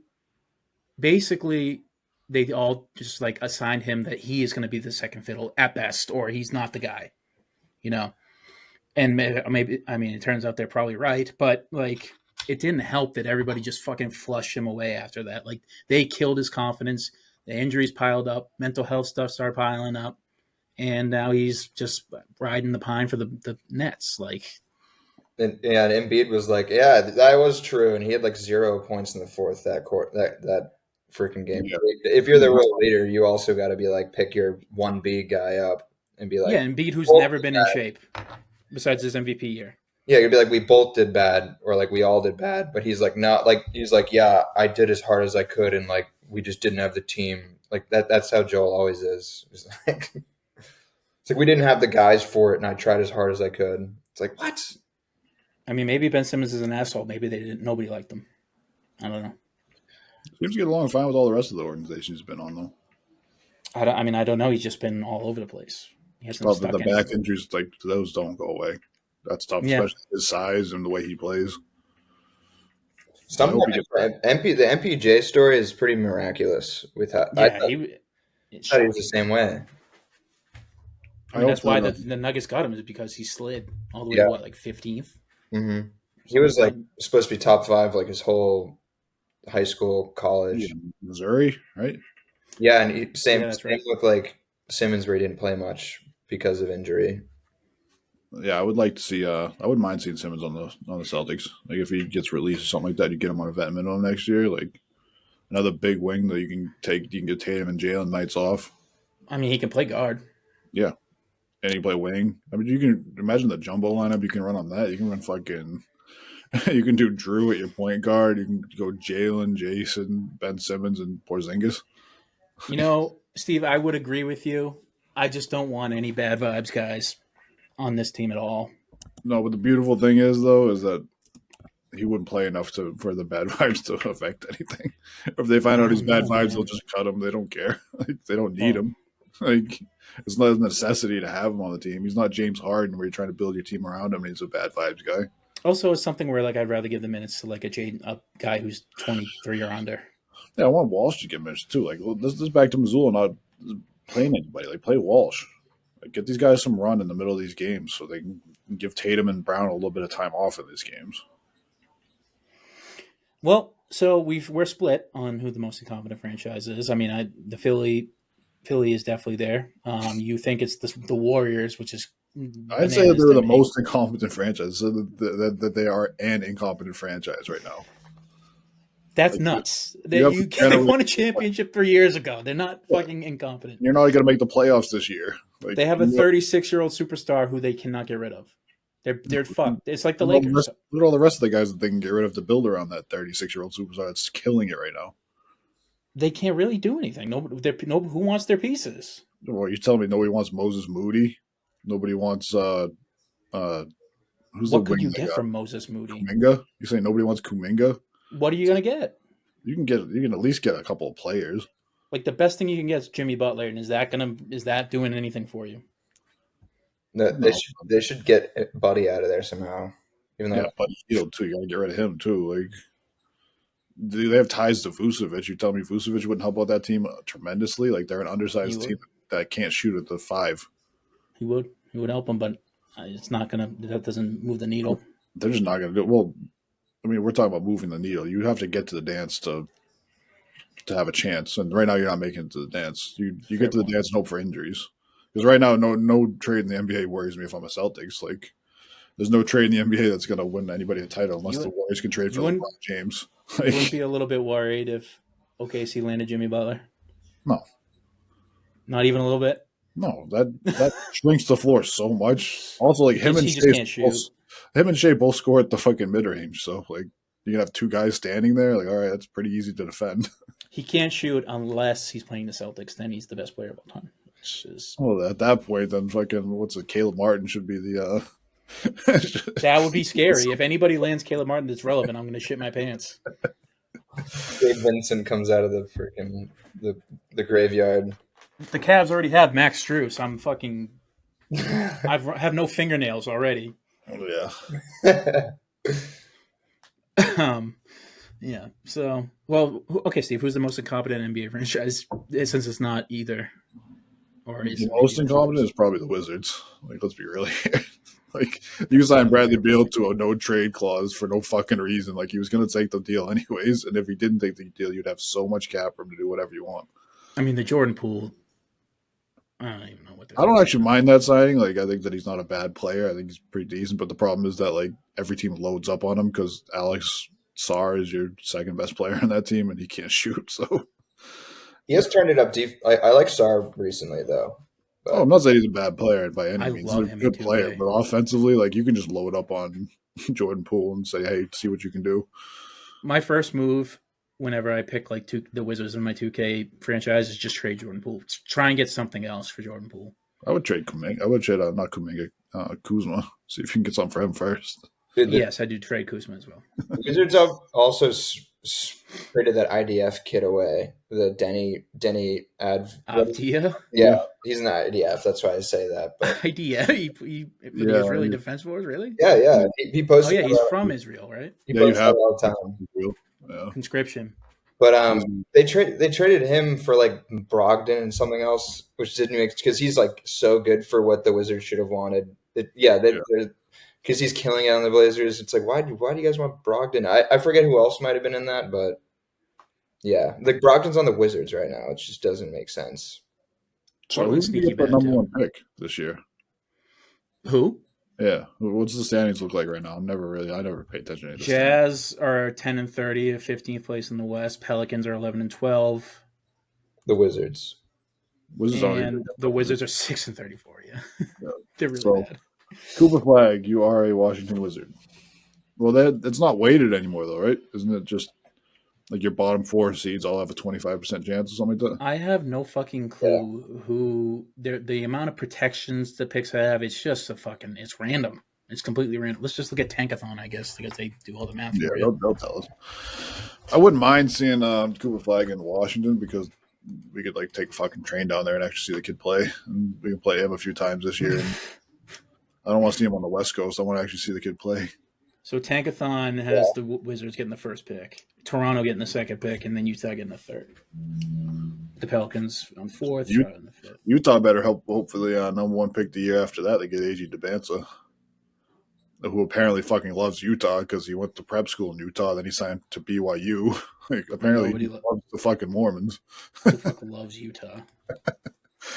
basically, they all just like assigned him that he is going to be the second fiddle at best, or he's not the guy, And maybe, I mean, it turns out they're probably right, but like, it didn't help that everybody just fucking flushed him away after that. Like, they killed his confidence. The injuries piled up. Mental health stuff started piling up. And now he's just riding the pine for the Nets. And Embiid was like, yeah, that was true. And he had like 0 points in the fourth, that freaking game. Yeah. If you're the real leader, you also got to be like, pick your 1B guy up and be like, yeah, Embiid, who's never been in shape besides his MVP year. Yeah, you'd be like, we both did bad, or like we all did bad. But he's like, not like, he's like, yeah, I did as hard as I could, and like we just didn't have the team. Like that's how Joel always is. It's like we didn't have the guys for it, and I tried as hard as I could. It's like, what? I mean, maybe Ben Simmons is an asshole. Maybe nobody liked him. I don't know. Seems to get along fine with all the rest of the organizations he's been on, though. I don't know. He's just been all over the place. He hasn't stuck the back injuries, like those, don't go away. That's tough, especially his size and the way he plays. The MPJ story is pretty miraculous. With how I thought he was the same way. I mean, that's why the Nuggets got him, is because he slid all the way to like 15th. Mm-hmm. He was like supposed to be top 5 like his whole high school, college. Missouri, right? Yeah, and same with like Simmons, where he didn't play much because of injury. Yeah, I would like to see. I wouldn't mind seeing Simmons on the Celtics. Like if he gets released or something like that, you get him on a vet minimum next year. Like another big wing that you can take. You can get Tatum and Jalen nights off. I mean, he can play guard. Yeah, and you play wing. I mean, you can imagine the jumbo lineup you can run on that. You can run fucking. You can do Drew at your point guard. You can go Jalen, Jason, Ben Simmons, and Porzingis. You know, Steve, I would agree with you. I just don't want any bad vibes guys on this team at all. No, but the beautiful thing is though is that he wouldn't play enough for the bad vibes to affect anything. If they find out he's bad vibes, man. they'll just cut him. They don't care. Like, they don't need Oh. him. Like it's not a necessity to have him on the team. He's not James Harden where you're trying to build your team around him and he's a bad vibes guy. Also, it's something where like I'd rather give the minutes to like a guy who's 23 or under. Yeah, I want Walsh to get minutes too. Like this is back to Missoula not playing anybody. Like play Walsh. Like, get these guys some run in the middle of these games so they can give Tatum and Brown a little bit of time off in these games. Well, so we're split on who the most incompetent franchise is. I mean, the Philly is definitely there. You think it's the Warriors, which is I'd say that they're the most incompetent franchise. So that they are an incompetent franchise right now. That's like, nuts. They generally won a championship 3 years ago. They're not fucking incompetent. You're not going to make the playoffs this year. Like, They have a 36-year-old superstar who they cannot get rid of. They're fucked. It's like the Lakers. Look at all the rest of the guys that they can get rid of to build around that 36-year-old superstar that's killing it right now. They can't really do anything. Who wants their pieces? Well, you're telling me nobody wants Moses Moody? Nobody wants who's what could you get from Moses Moody? Kuminga? You say nobody wants Kuminga? What are you gonna get? You can at least get a couple of players. Like the best thing you can get is Jimmy Butler, and is that doing anything for you? No, they should get Buddy out of there somehow. Even though but too, you got to get rid of him too. Like, do they have ties to Vucevic? You tell me Vucevic wouldn't help out that team tremendously. Like they're an undersized team that can't shoot at the 5. He would help them, but it's not gonna. That doesn't move the needle. They're just not gonna do it. Well, I mean, we're talking about moving the needle. You have to get to the dance to have a chance, and right now you're not making it to the dance. You get to the dance and hope for injuries. Because right now, no trade in the NBA worries me if I'm a Celtics. Like, there's no trade in the NBA that's going to win anybody a title unless the Warriors can trade for LeBron James. You wouldn't be a little bit worried if OKC landed Jimmy Butler? No. Not even a little bit? No, that shrinks the floor so much. Also, like him and Shea both score at the fucking mid range. So like you can have 2 guys standing there. Like, all right, that's pretty easy to defend. He can't shoot unless he's playing the Celtics. Then he's the best player of all time. Well, at that point, then fucking Caleb Martin should be the. That would be scary. If anybody lands Caleb Martin that's relevant, I'm going to shit my pants. Gabe Vincent comes out of the freaking the graveyard. The Cavs already have Max Strus. I'm fucking. I have no fingernails already. Oh, yeah. Yeah. So, well, okay, Steve. Who's the most incompetent NBA franchise? Since it's not either. Or is the most incompetent is probably the Wizards. Like, let's be real here. Like, you signed Bradley Beal to a no trade clause for no fucking reason. Like, he was going to take the deal anyways, and if he didn't take the deal, you'd have so much cap room to do whatever you want. I mean, the Jordan Poole. I don't even know what. I don't actually mind that signing. Like, I think that he's not a bad player. I think he's pretty decent. But the problem is that like every team loads up on him because Alex Sarr is your second best player on that team, and he can't shoot. So he has turned it up deep. I like Sarr recently though. But I'm not saying he's a bad player by any means. He's a good player, but offensively, like you can just load up on Jordan Poole and say, "Hey, see what you can do." My first move, whenever I pick like the Wizards in my 2K franchise, is just trade Jordan Poole. Try and get something else for Jordan Poole. I would trade Kuminga. I would trade not Kuminga, Kuzma. See if you can get something for him first. Yes, I do trade Kuzma as well. Wizards have also traded that IDF kid away. The Denny Avdia? Yeah, he's not IDF. That's why I say that. But IDF? He Israeli Defense Force, really? Yeah. He posted. Oh yeah, he's from Israel, right? He posted all the time. Yeah. Conscription. But they traded him for like Brogdon and something else, which didn't make because he's like so good for what the Wizards should have wanted. Because he's killing it on the Blazers. It's like why do you guys want Brogdon? I forget who else might have been in that, but yeah, like Brogdon's on the Wizards right now. It just doesn't make sense. So who's the number 1 pick this year? Who? Yeah, what's the standings look like right now? I never paid attention to this. Jazz are 10-30, 15th place in the West. Pelicans are 11-12. The Wizards. Wizards aren't and the Wizards are 6-34. Yeah, Yeah. they're really So- bad. Cooper Flag, you are a Washington Wizard. Well, it's not weighted anymore, though, right? Isn't it just like your bottom 4 seeds all have a 25% chance or something like that? I have no fucking clue who the amount of protections the picks have. It's just it's random. It's completely random. Let's just look at Tankathon, I guess, because they do all the math Yeah, for you. they'll tell us. I wouldn't mind seeing Cooper Flag in Washington because we could like take a fucking train down there and actually see the kid play. And we can play him a few times this year. And I don't want to see him on the West Coast. I want to actually see the kid play. So Tankathon has the Wizards getting the first pick, Toronto getting the second pick, and then Utah getting the third. The Pelicans on fourth, Charlotte on the fifth. Utah better hope for the number 1 pick the year after that. They get AG DeBanza, who apparently fucking loves Utah because he went to prep school in Utah. Then he signed to BYU. Like, apparently he loves the fucking Mormons. Who fucking loves Utah?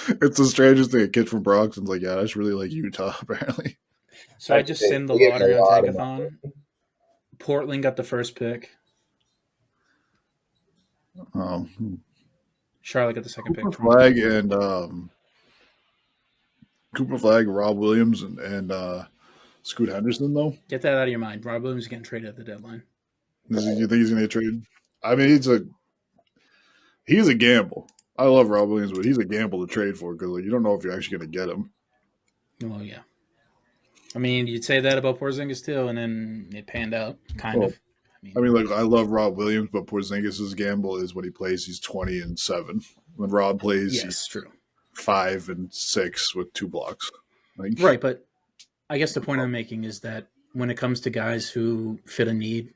It's the strangest thing. A kid from Brockton's like, yeah, I just really like Utah, apparently. So I just send the lottery on Tankathon. Portland got the first pick. Charlotte got the second pick. Cooper Flag and Rob Williams and Scoot Henderson, though. Get that out of your mind. Rob Williams is getting traded at the deadline. You think he's going to get traded? I mean, he's a gamble. I love Rob Williams, but he's a gamble to trade for because you don't know if you're actually going to get him. Well, yeah. I mean, you'd say that about Porzingis too, and then it panned out, kind of. I mean, like, I love Rob Williams, but Porzingis' gamble is when he plays, he's 20-7. When Rob plays, he's true. 5-6 with 2 blocks. Like, right, but I guess the point I'm making is that when it comes to guys who fit a need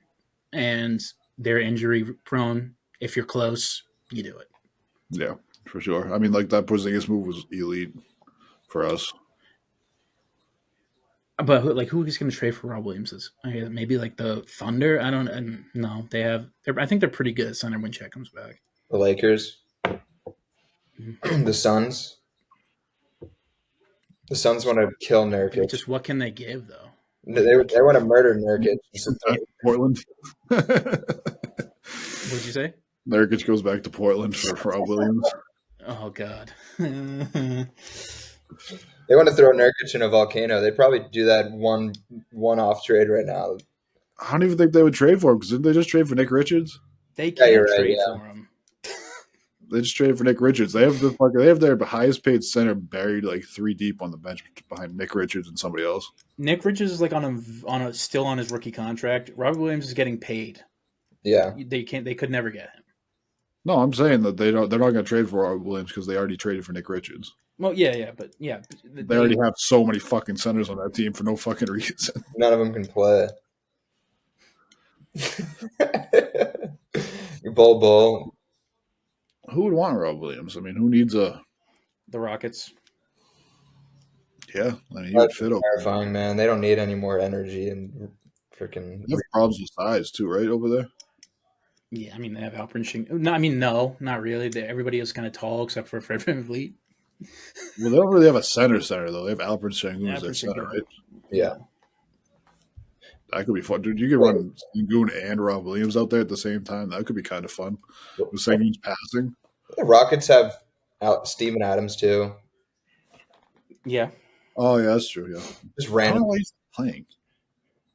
and they're injury prone, if you're close, you do it. Yeah, for sure. I mean, like, that Porzingis move was elite for us. But who is going to trade for Rob Williams? Maybe like the Thunder. I don't know. I think they're pretty good at center when Chet comes back. The Lakers, the Suns. The Suns want to kill Nurkic. Just what can they give though? They want to murder Nurkic. Portland. What'd you say? Nurkic goes back to Portland for Rob Williams. Oh God. They want to throw Nurkic in a volcano. They'd probably do that one-off trade right now. I don't even think they would trade for him because didn't they just trade for Nick Richards? They can't trade for him. They just traded for Nick Richards. They have their highest paid center buried like 3 deep on the bench behind Nick Richards and somebody else. Nick Richards is like still on his rookie contract. Robert Williams is getting paid. Yeah, they could never get him. No, I'm saying that they're not going to trade for Robert Williams because they already traded for Nick Richards. Well, yeah. They already have so many fucking centers on that team for no fucking reason. None of them can play. Bull. Who would want Rob Williams? I mean, who needs the Rockets? Yeah, I mean, he would fit over. Terrifying, man. They don't need any more energy and freaking. They have problems with size too, right over there. Yeah, I mean they have Alperen. No, not really. Everybody is kind of tall except for Fred VanVleet. Well, they don't really have a center though. They have Alperen Sengun as their center, right? Yeah. That could be fun, dude. You could run Sengun and Rob Williams out there at the same time. That could be kind of fun. With Sengun's passing. The Rockets have Steven Adams too. Yeah. Oh yeah, that's true. Yeah. Just random. I don't know why he's playing.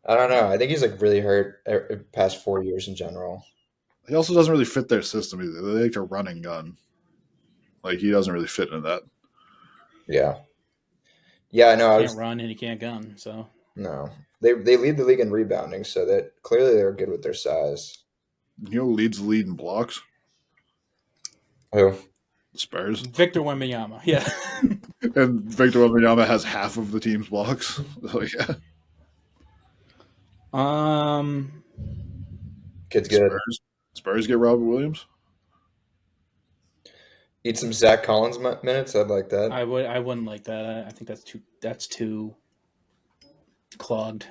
I don't know. I think he's like really hurt past 4 years in general. He also doesn't really fit their system either. They like a running gun. Like he doesn't really fit into that. Yeah. Yeah, I know. He can't run and he can't gun, so no. They lead the league in rebounding, so that clearly they're good with their size. You know who leads the lead in blocks? Who? Spurs. Victor Wembanyama, yeah. And Victor Wembanyama has half of the team's blocks. So yeah. Kid's good. Spurs get Robert Williams. Eat some Zach Collins minutes. I'd like that. I wouldn't like that. I think that's too clogged.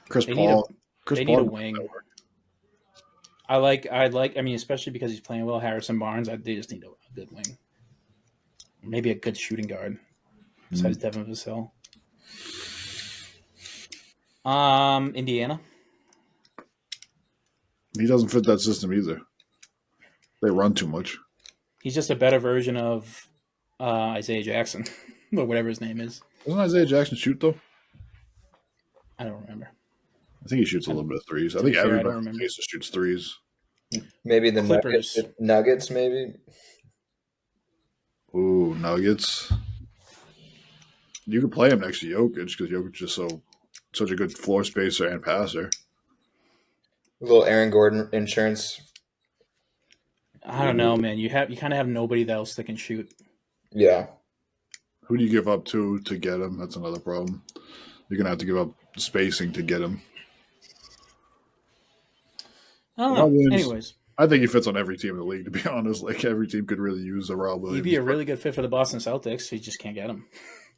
Chris Paul. They need a wing. I mean, especially because he's playing well. Harrison Barnes. They just need a good wing. Maybe a good shooting guard besides Devin Vassell. Indiana. He doesn't fit that system either. They run too much. He's just a better version of Isaiah Jackson, or whatever his name is. Doesn't Isaiah Jackson shoot though? I don't remember. I think he shoots a little bit of threes. I To think be fair, I everybody don't in remember. Pacers shoots threes. Maybe the Clippers. Nuggets, maybe. Ooh, Nuggets. You could play him next to Jokic because Jokic is such a good floor spacer and passer. A little Aaron Gordon insurance. I don't know, man. You kind of have nobody else that can shoot. Yeah. Who do you give up to get him? That's another problem. You're gonna have to give up spacing to get him. I don't know. Williams, Anyways, I think he fits on every team in the league. To be honest, like every team could really use a Rob Williams. he'd be a really good fit for the Boston Celtics. You just can't get him.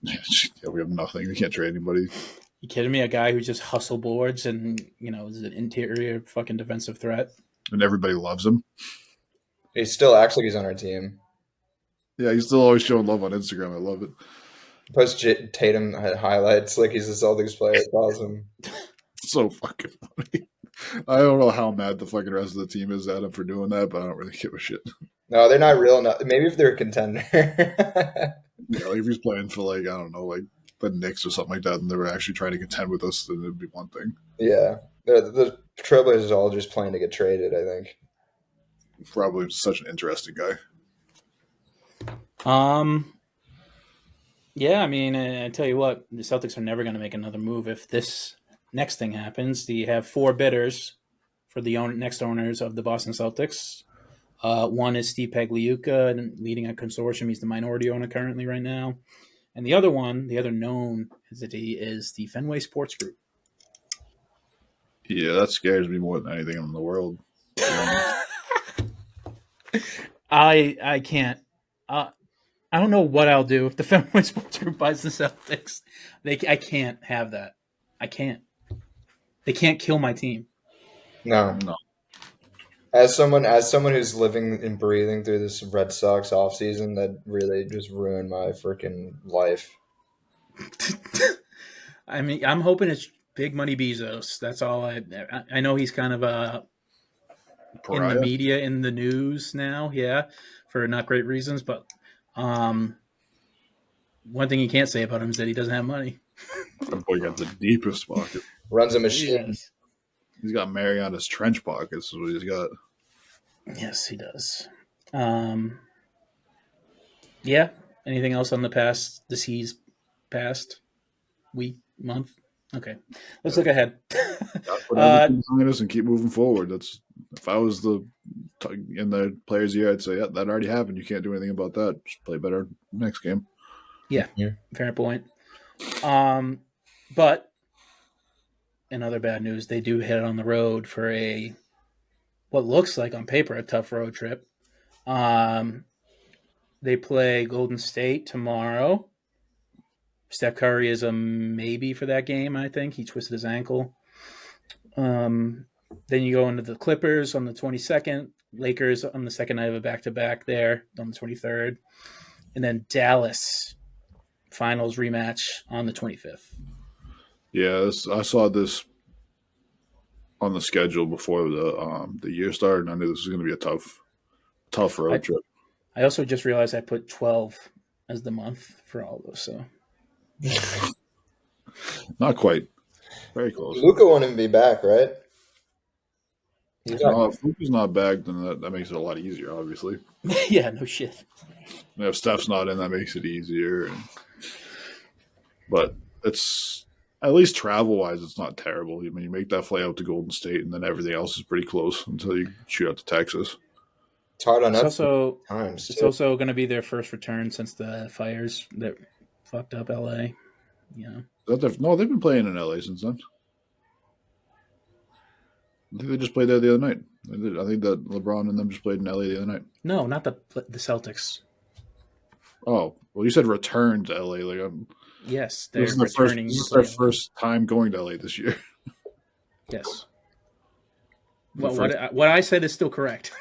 Yeah, we have nothing. We can't trade anybody. You kidding me? A guy who just hustle boards and is an interior fucking defensive threat. And everybody loves him. He still acts like he's on our team. Yeah, he's still always showing love on Instagram. I love it. Post Tatum highlights like he's a Celtics player. It's awesome. It's so fucking funny. I don't know how mad the fucking rest of the team is at him for doing that, but I don't really give a shit. No, they're not real enough. Maybe if they're a contender. Yeah, like if he's playing for like I don't know, like the Knicks or something like that, and they were actually trying to contend with us, then it'd be one thing. Yeah. The Trailblazers are all just playing to get traded, I think. Probably such an interesting guy. Yeah, I mean, I tell you what, the Celtics are never going to make another move if this next thing happens. You have 4 bidders for the next owners of the Boston Celtics. One is Steve Pagliuca, leading a consortium. He's the minority owner currently right now. And the other one, the other known entity, is the Fenway Sports Group. Yeah, that scares me more than anything in the world. I can't. I don't know what I'll do if the Fenway Sports Group buys the Celtics. I can't have that. I can't. They can't kill my team. No. As someone who's living and breathing through this Red Sox offseason, that really just ruined my freaking life. I mean, I'm hoping it's big money Bezos. That's all I know he's kind of in the media, in the news now, yeah, for not great reasons. But one thing you can't say about him is that he doesn't have money. That boy got the deepest pocket. Runs a machine. Yes. He's got Mariana's trench pockets. Is what he's got. Yes, he does. Yeah. Anything else on the seas past week, month? Okay, let's look ahead. And keep moving forward. That's if I was in the players' year, I'd say that already happened. You can't do anything about that. Just play better next game. Yeah, fair point. But in other bad news, they do head on the road for what looks like on paper a tough road trip. They play Golden State tomorrow. Steph Curry is a maybe for that game, I think. He twisted his ankle. Then you go into the Clippers on the 22nd. Lakers on the second night of a back-to-back there on the 23rd. And then Dallas finals rematch on the 25th. Yeah, I saw this on the schedule before the year started, and I knew this was going to be a tough road trip. I also just realized I put 12 as the month for all those, so. Not quite. Very close. Luka won't even be back, right? If Luka's not back, then that makes it a lot easier, obviously. Yeah, no shit. And if Steph's not in, that makes it easier. But it's at least travel-wise, it's not terrible. I mean, you make that flight out to Golden State, and then everything else is pretty close until you shoot out to Texas. It's hard on us. It's also going to be their first return since the fires that fucked up LA. Yeah. No, they've been playing in LA since then. I think they just played there the other night. I think that LeBron and them just played in LA the other night. No, not the Celtics. Oh, well, you said return to LA. Yes, they're returning. This is their first time going to LA this year. Yes. What I said is still correct.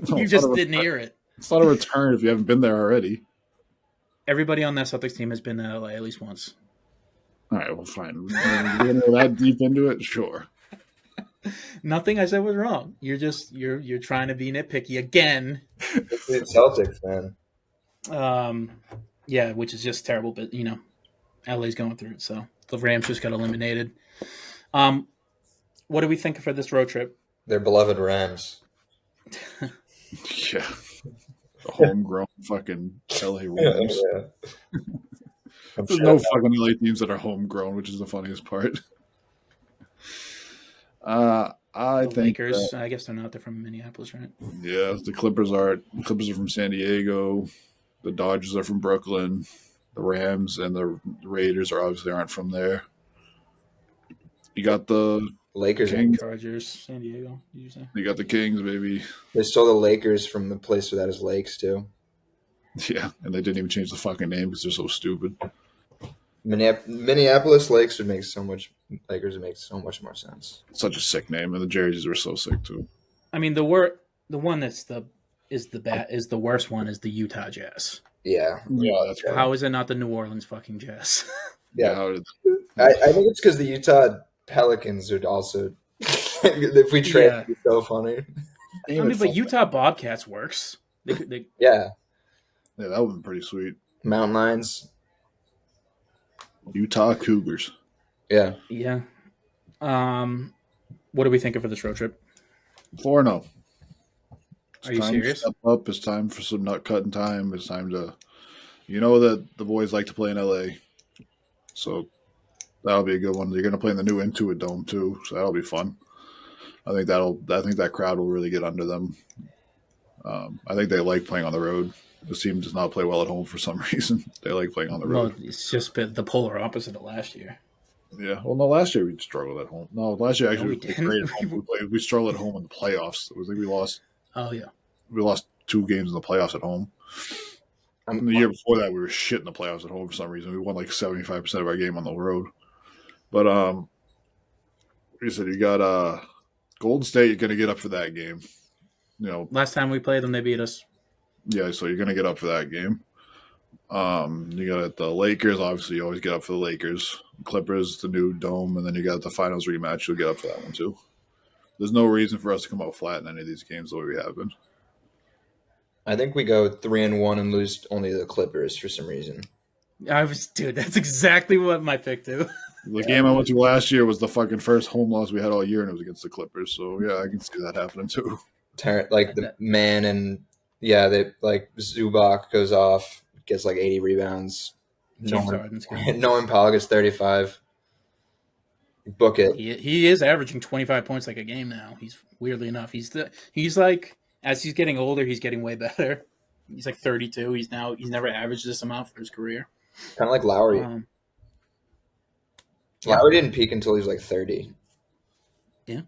You just didn't hear it. It's not a return if you haven't been there already. Everybody on that Celtics team has been to LA at least once. All right, well, fine. You're going to go that deep into it? Sure. Nothing I said was wrong. You're trying to be nitpicky again. It's the Celtics, man. Yeah, which is just terrible. But LA's going through it, so the Rams just got eliminated. What do we think for this road trip? Their beloved Rams. Yeah. The homegrown fucking LA Rams. Yeah. There's no fucking LA teams that are homegrown, which is the funniest part. I think Lakers. I guess they're not. They're from Minneapolis, right? Yeah, the Clippers are from San Diego. The Dodgers are from Brooklyn. The Rams and the Raiders aren't from there. You got the Lakers, Kings. Chargers, San Diego. Did you say? You got the Kings, baby. They stole the Lakers from the place that has lakes too. Yeah, and they didn't even change the fucking name because they're so stupid. Minneapolis Lakes would make so much. Lakers would make so much more sense. Such a sick name, and the jerseys were so sick too. I mean, the one that's the worst one is the Utah Jazz. Yeah, that's right. How is it not the New Orleans fucking Jazz? Yeah, I think it's because the Utah Pelicans would also. If we trade, it'd be so funny. I mean, but Utah Bobcats works. Yeah, that would be pretty sweet. Mountain Lions. Utah Cougars. Yeah. What are we thinking for this road trip? 4-0. Are you serious? Step up. It's time for some nut cutting time. It's time to, that the boys like to play in LA, so that'll be a good one. You're going to play in the new Intuit Dome too, so that'll be fun. I think that crowd will really get under them. I think they like playing on the road. The team does not play well at home for some reason. They like playing on the road. Well, it's just been the polar opposite of last year. Yeah. Well, no, last year we struggled at home. No, last year actually we great at home. We struggled at home in the playoffs. I think we lost. Oh yeah. We lost 2 games in the playoffs at home. And the year before that, we were shit in the playoffs at home for some reason. We won like 75% of our game on the road. But you said you got Golden State. You're going to get up for that game. Last time we played them, they beat us. Yeah, so you're going to get up for that game. You got the Lakers. Obviously, you always get up for the Lakers. Clippers, the new dome, and then you got the finals rematch. You'll get up for that one too. There's no reason for us to come out flat in any of these games the way we have been. I think we go 3-1 and lose only to the Clippers for some reason. Dude, that's exactly what my pick too. The game I went to last year was the fucking first home loss we had all year, and it was against the Clippers. So yeah, I can see that happening too. Like the man and they like Zubac goes off, gets like 80 rebounds. Nolan Powell gets 35. Book it. He is averaging 25 points like a game now. He's weirdly enough. He's like, as he's getting older, he's getting way better. He's like 32. He's never averaged this amount for his career. Kind of like Lowry. Lowry didn't peak until he was like 30. Yeah.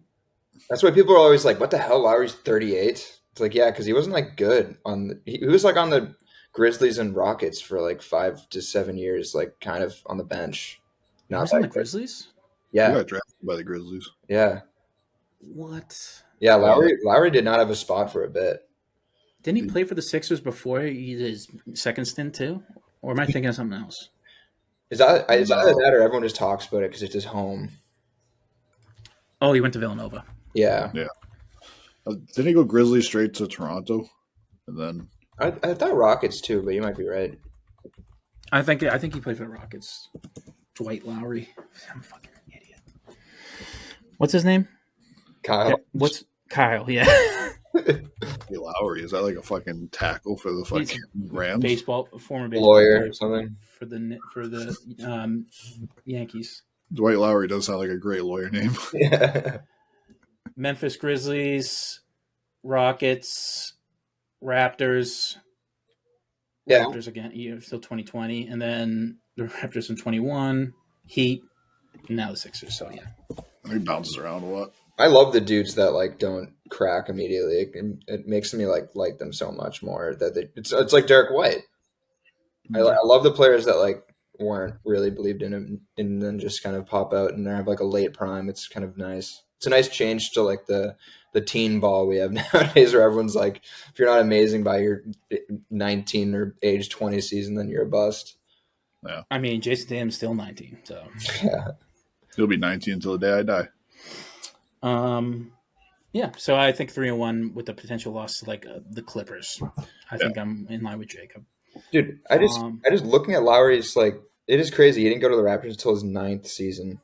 That's why people are always like, what the hell? Lowry's 38. It's like, yeah, because he wasn't like good he was like on the Grizzlies and Rockets for like 5 to 7 years, like kind of on the bench. He was on the Grizzlies? Yeah. He got drafted by the Grizzlies. Yeah. What? Yeah, Lowry did not have a spot for a bit. Didn't he play for the Sixers before his second stint too? Or am I thinking of something else? Is either that or everyone just talks about it because it's his home? Oh, he went to Villanova. Yeah. Yeah. Didn't he go Grizzlies straight to Toronto? And then I thought Rockets too, but you might be right. I think he played for the Rockets. Dwight Lowry. I'm a fucking idiot. What's his name? Kyle. Yeah, what's Kyle? Yeah. Hey, Lowry, is that like a fucking tackle for the fucking Rams? Former baseball lawyer or something for the Yankees. Dwight Lowry does sound like a great lawyer name. Yeah. Memphis Grizzlies, Rockets, Raptors. Yeah. Raptors again, still 2020, and then the Raptors in 21, Heat, and now the Sixers. So yeah, he bounces around a lot. I love the dudes that like don't crack immediately. It makes me like them so much more. That it's like Derek White. I love the players that like weren't really believed in him and then just kind of pop out and have like a late prime. It's kind of nice. It's a nice change to like the teen ball we have nowadays, where everyone's like, if you're not amazing by your 19 or age 20 season, then you're a bust. Yeah. I mean, Jason Tatum's still 19, so yeah, he'll be 19 until the day I die. Yeah. So I think 3-1 with the potential loss to like the Clippers. I think I'm in line with Jacob. Dude, I just looking at Lowry's like it is crazy. He didn't go to the Raptors until his 9th season.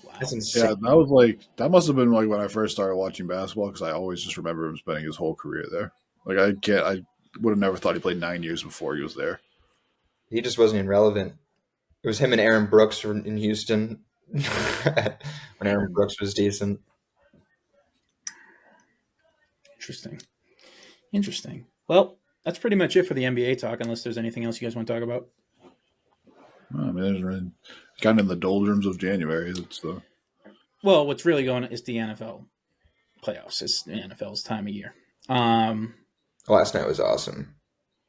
Wow. That's Yeah, insane. that must have been like when I first started watching basketball because I always just remember him spending his whole career there. Like I would have never thought he played 9 years before he was there. He just wasn't even relevant. It was him and Aaron Brooks in Houston when Aaron Brooks was decent. Interesting. Well, that's pretty much it for the NBA talk. Unless there's anything else you guys want to talk about. I mean, there's really kind of in the doldrums of January. It's Well, what's really going on is the NFL playoffs. It's the NFL's time of year. Last night was awesome.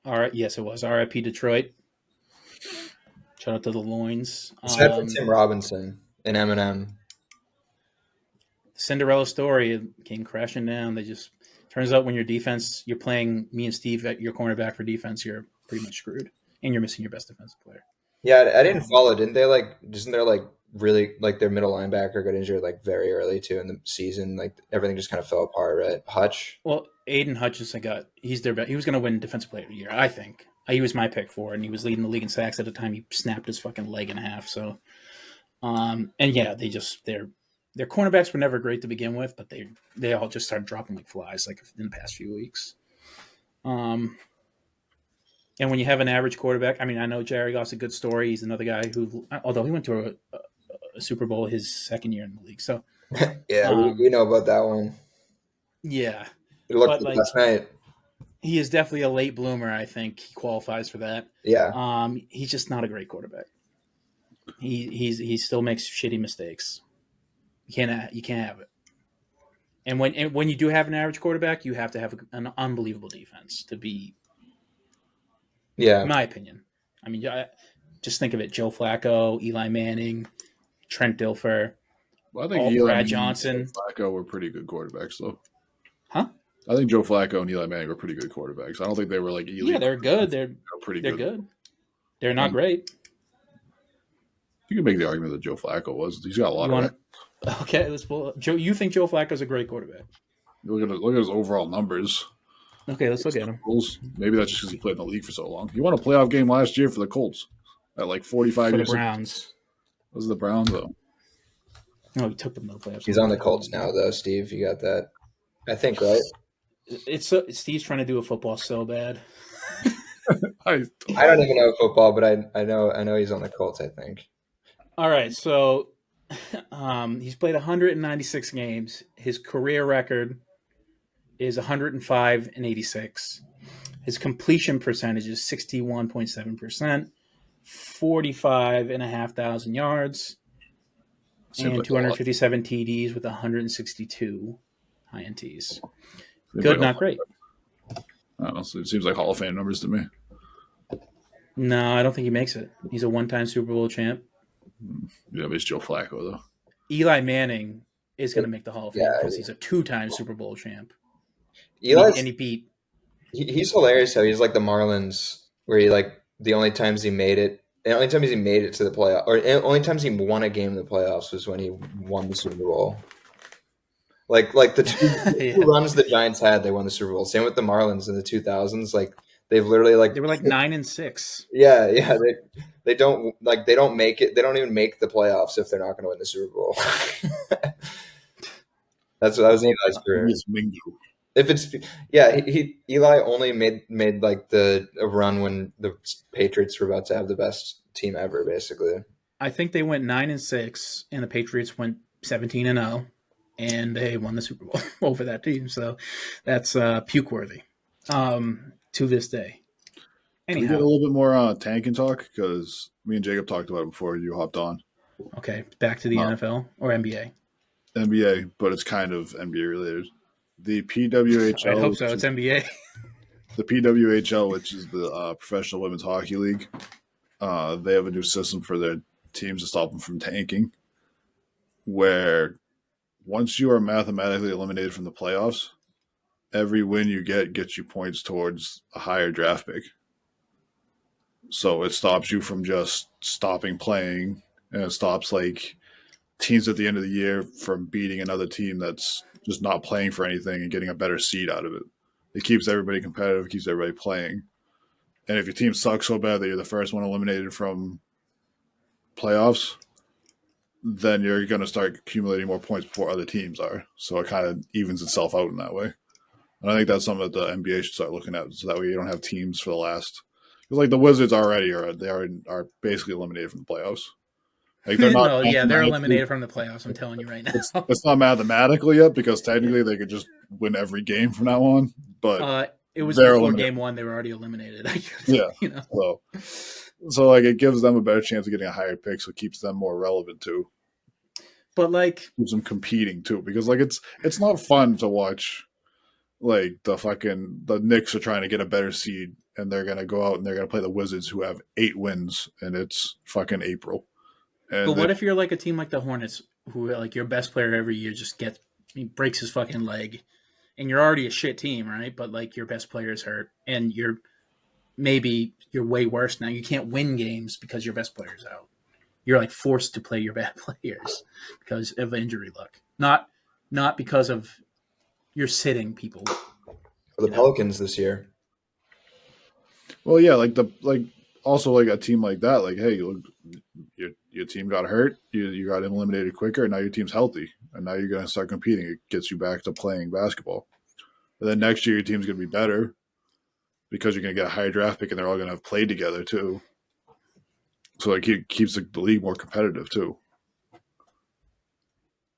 All right. Yes, it was. R.I.P. Detroit. Shout out to the Loins. Except for Tim Robinson and Eminem. Cinderella story came crashing down. They just turns out when your defense, you're playing me and Steve at your cornerback for defense, you're pretty much screwed, and you're missing your best defensive player. Yeah, I didn't follow. Didn't they Isn't there really their middle linebacker got injured very early too in the season? Like everything just kind of fell apart, right? Hutch. Well, Aiden Hutchinson he was going to win Defensive Player of the Year, I think. He was my pick for it, and he was leading the league in sacks at the time. He snapped his fucking leg in half. So, and yeah, their cornerbacks were never great to begin with, but they all just started dropping like flies in the past few weeks. And when you have an average quarterback, I mean, I know Jerry Goff's a good story. He's another guy who, although he went to a Super Bowl his second year in the league, so Yeah, we know about that one. yeah, It looked good last night. he is definitely a late bloomer. I think he qualifies for that. Yeah. He's just not a great quarterback. He still makes shitty mistakes. You can't have it. And when you do have an average quarterback, you have to have an unbelievable defense to be. Yeah. In my opinion. I mean, just think of it: Joe Flacco, Eli Manning, Trent Dilfer, Well, I think Brad Johnson. And Flacco were pretty good quarterbacks, though. Huh? I think Joe Flacco and Eli Manning were pretty good quarterbacks. I don't think they were like elite. Yeah, they're good. They're pretty good. good. They're not great. You can make the argument that Joe Flacco was. He's got a lot of. Okay, let's pull up. Joe, you think Joe Flacco's a great quarterback? Look at his overall numbers. Okay, let's look at him. Maybe that's just because he played in the league for so long. He won a playoff game last year for the Colts at like 45 years. For the Browns. Was it the Browns though? No, he took them to the playoffs. He's on the Colts now, though. Steve, you got that? I think, right? Steve's trying to do a football so bad. I don't even know football, but I know he's on the Colts. I think. All right, so he's played 196 games. His career record is 105 and 86. His completion percentage is 61.7%, 45,500 yards, and like 257 TDs with 162 INTs. Good, not great. I don't know. It seems like Hall of Fame numbers to me. No, I don't think he makes it. He's a one-time Super Bowl champ. Yeah, but it's Joe Flacco, though. Eli Manning is going to make the Hall of Fame because he's a two-time Super Bowl champ. And he beat. He's hilarious how he's like the Marlins, where the only times he made it, the only times he made it to the playoff, or only times he won a game in the playoffs was when he won the Super Bowl. Like the two runs the Giants had, they won the Super Bowl. Same with the Marlins in the 2000s. Like they've literally they were like 9-6. Yeah. They don't make it. They don't even make the playoffs if they're not going to win the Super Bowl. That was Eli's career. If it's Eli only made like a run when the Patriots were about to have the best team ever, basically. I think they went 9-6, and the Patriots went 17-0, and they won the Super Bowl over that team. So that's puke worthy to this day. Anyhow, can we get a little bit more tanking talk because me and Jacob talked about it before you hopped on. Okay, back to the NFL or NBA. NBA, but it's kind of NBA related. The PWHL. I hope so. It's NBA. The PWHL, which is the Professional Women's Hockey League, they have a new system for their teams to stop them from tanking, where once you are mathematically eliminated from the playoffs, every win you get gets you points towards a higher draft pick. So it stops you from just stopping playing, and it stops like teams at the end of the year from beating another team that's just not playing for anything and getting a better seed out of it. It keeps everybody competitive, keeps everybody playing. And if your team sucks so bad that you're the first one eliminated from playoffs, then you're going to start accumulating more points before other teams are. So it kind of evens itself out in that way. And I think that's something that the NBA should start looking at, so that way you don't have teams for the last. Because like the Wizards already are basically eliminated from the playoffs. Like they're not. No, yeah, they're eliminated from the playoffs. I'm telling you right now. It's not mathematical yet because technically they could just win every game from now on. But it was they're before eliminated. game one; they were already eliminated. Yeah, you know. So like it gives them a better chance of getting a higher pick, so it keeps them more relevant too. But like, keeps them competing too, because like it's not fun to watch. Like the Knicks are trying to get a better seed, and they're gonna go out and they're gonna play the Wizards, who have 8 wins, and it's fucking April. But what if you're like a team like the Hornets, who like your best player every year he breaks his fucking leg, and you're already a shit team, right? But like your best player is hurt, and you're way worse now. You can't win games because your best player's out. You're like forced to play your bad players because of injury luck, not because of you're sitting people. For the Pelicans this year. Well, yeah, also like a team like that, like, hey, look, your team got hurt, you got eliminated quicker, and now your team's healthy, and now you're going to start competing. It gets you back to playing basketball. And then next year your team's going to be better because you're going to get a higher draft pick, and they're all going to have played together too. So it keeps the league more competitive too.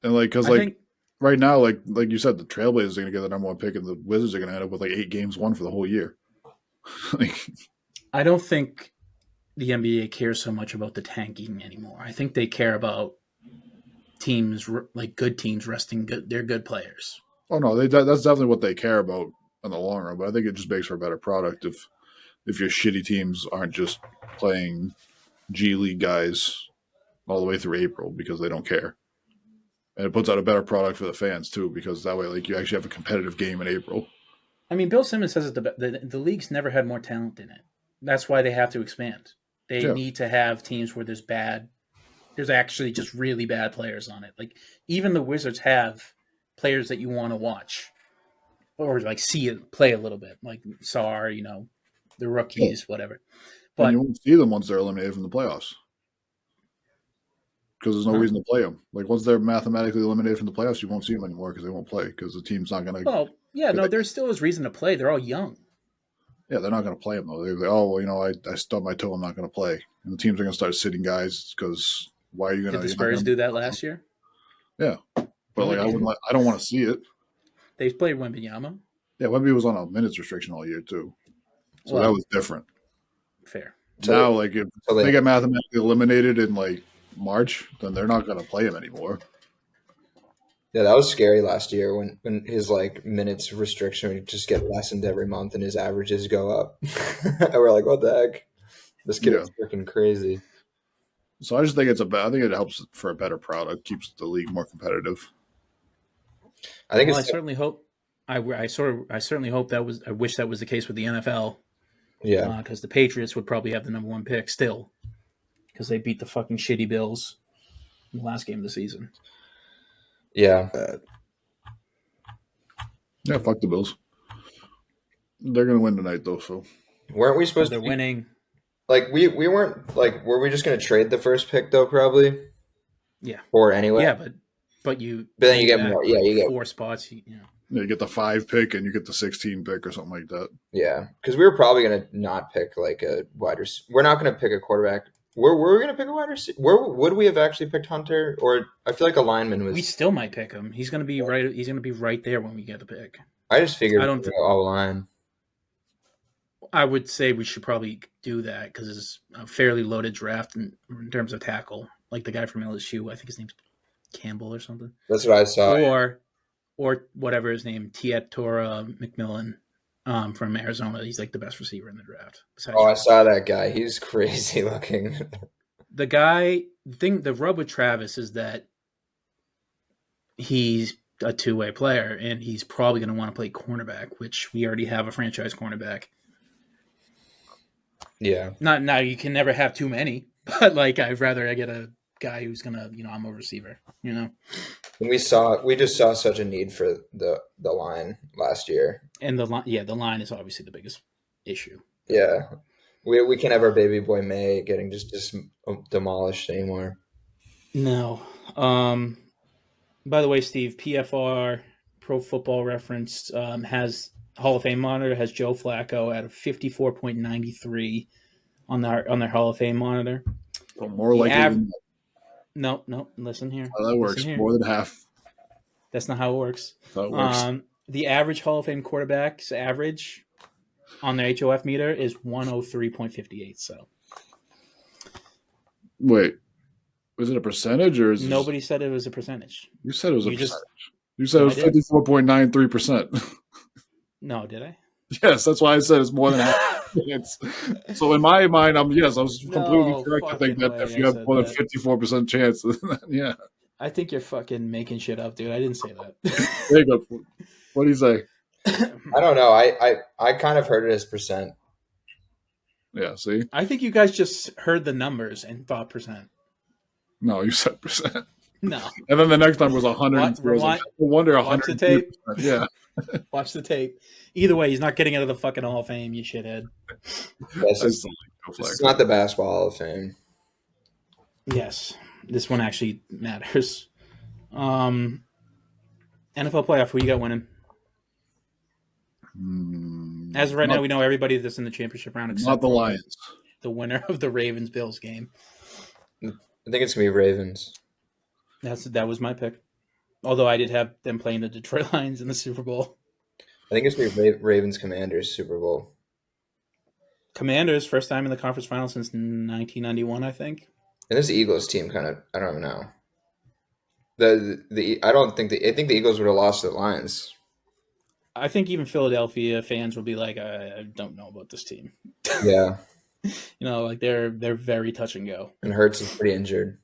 And like, because like right now, like you said, the Trailblazers are going to get the number 1 pick, and the Wizards are going to end up with like 8 games won for the whole year. Like, I don't think the NBA cares so much about the tanking anymore. I think they care about teams, like good teams, resting their good players. Oh no, that's definitely what they care about in the long run. But I think it just makes for a better product if your shitty teams aren't just playing G League guys all the way through April because they don't care. And it puts out a better product for the fans too, because that way, like, you actually have a competitive game in April. I mean, Bill Simmons says that the league's never had more talent in it. That's why they have to expand. They need to have teams where there's actually just really bad players on it. Like, even the Wizards have players that you want to watch or like see it play a little bit, like Sar, the rookies, whatever. But and you won't see them once they're eliminated from the playoffs because there's no reason to play them. Like, once they're mathematically eliminated from the playoffs, you won't see them anymore because they won't play because the team's not going to. Well, yeah, no, there still is reason to play. They're all young. Yeah, they're not going to play them though. They're like, oh, well, I stubbed my toe. I'm not going to play. And the teams are going to start sitting guys because why are you going to? Did the Spurs do that last year? Yeah, but like I don't want to see it. They played Wembanyama. Yeah, Wemby was on a minutes restriction all year too, so that was different. Fair. Now, like, if they get mathematically eliminated in like March, then they're not going to play him anymore. Yeah, that was scary last year when his like minutes restriction would just get lessened every month and his averages go up. And we're like, what the heck? This kid is freaking crazy. So I just think I think it helps for a better product, keeps the league more competitive. I think I certainly hope. I certainly hope that was. I wish that was the case with the NFL. Yeah, because the Patriots would probably have the number 1 pick still, because they beat the fucking shitty Bills in the last game of the season. Yeah. Yeah, fuck the Bills. They're gonna win tonight though, so weren't we supposed to winning? Like we weren't like were we just gonna trade the first pick though, probably? Yeah. Or anyway. Yeah, but then you get more. Yeah, you get 4 spots. You get the 5 pick and you get the 16 pick or something like that. Yeah, because we were probably gonna not pick like a wide receiver. We're not gonna pick a quarterback. Were we gonna pick a wide receiver? Where would we have actually picked Hunter? Or I feel like a lineman was. We still might pick him. He's gonna be right. He's gonna be right there when we get the pick. I just figured all line. I would say we should probably do that because it's a fairly loaded draft in terms of tackle. Like the guy from LSU, I think his name's Campbell or something. That's what I saw. Or whatever his name, Detour McMillan from Arizona. He's like the best receiver in the draft. I saw that guy. He's crazy looking. The rub with Travis is that he's a 2-way player, and he's probably going to want to play cornerback, which we already have a franchise cornerback. Yeah. Now you can never have too many, but like I get a guy who's gonna, I'm a receiver, And we just saw such a need for the line last year. And the line is obviously the biggest issue. Yeah. We can't have our baby boy May getting just demolished anymore. No. By the way, Steve, PFR, Pro Football Reference, has Hall of Fame monitor has Joe Flacco at a 54.93 on their Hall of Fame monitor. So more likely than that. No. Listen here. How that works. Listen here. More than half. That's not how it works. That's how it works. The average Hall of Fame quarterback's average on their HOF meter is 103.58. So Wait, was it a percentage or is nobody said it was a percentage. You said it was a You just- percentage. You said it was 54.93%. No, did I? Yes, that's why I said it's more than half. So in my mind, I was completely No correct. I think that fucking if way you I have said more than that. 54% chance, then yeah. I think you're fucking making shit up, dude. I didn't say that. There you go. What do you say? I don't know. I kind of heard it as percent. Yeah, see? I think you guys just heard the numbers and thought percent. No, you said percent. No. And then the next time was 100. Rewind. No wonder Watch the 100. tape. Yeah. Watch the tape. Either way, he's not getting out of the fucking Hall of Fame, you shithead. Yes, I it's, still like Joe it's Flacco. not the basketball Hall of Fame. Yes. This one actually matters. NFL playoff, who you got winning? As of right now, we know everybody that's in the championship round except Not the for Lions. the winner of the Ravens-Bills game. I think it's gonna be Ravens. That was my pick. Although I did have them playing the Detroit Lions in the Super Bowl. I think it's gonna be Ravens Commanders Super Bowl. Commanders, first time in the conference final since 1991, I think. And this Eagles team kind of, I don't know. I think the Eagles would have lost to the Lions. I think even Philadelphia fans will be like, I don't know about this team. Yeah, Like they're very touch and go. and Hurts is pretty injured.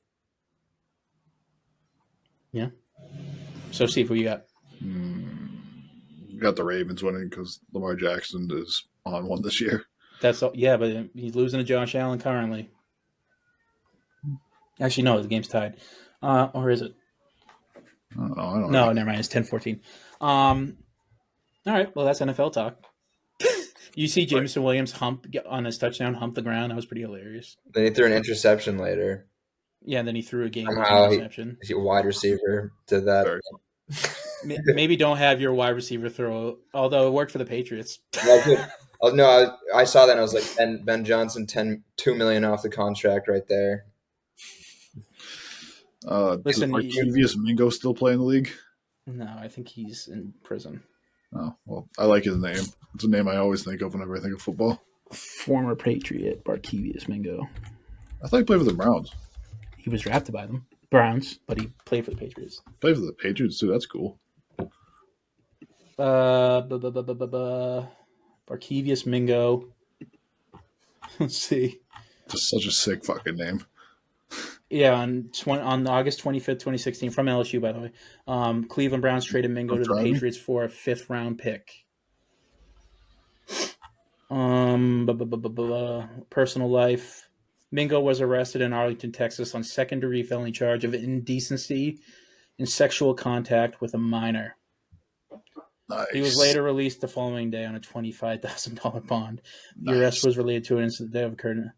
Yeah. So, Steve, who you got? You got the Ravens winning because Lamar Jackson is on one this year. That's all. Yeah, but he's losing to Josh Allen currently. Actually, no, the game's tied. Or is it? I don't know. No, never mind. It's 10-14. All right. Well, that's NFL talk. You see Jameson Williams on his touchdown, hump the ground. That was pretty hilarious. Then he threw an interception later. Yeah, and then he threw a game Somehow interception. He wide receiver did that. Maybe don't have your wide receiver throw, although it worked for the Patriots. I saw that and I was like, Ben Johnson, $2 million off the contract right there. Listen, is Marquise Mingo still playing the league? No, I think he's in prison. Oh, well, I like his name. It's a name I always think of whenever I think of football. Former Patriot Barkevius Mingo. I thought he played for the Browns. He was drafted by them, Browns, but he played for the Patriots. Played for the Patriots, too. That's cool. Barkevius Mingo. Let's see. Just such a sick fucking name. Yeah, on August 25th, 2016, from LSU, by the way, Cleveland Browns traded Mingo to the Patriots for a 5th-round pick. Personal life. Mingo was arrested in Arlington, Texas on second-degree felony charge of indecency and sexual contact with a minor. Nice. He was later released the following day on a $25,000 bond. The arrest was related to an incident that occurred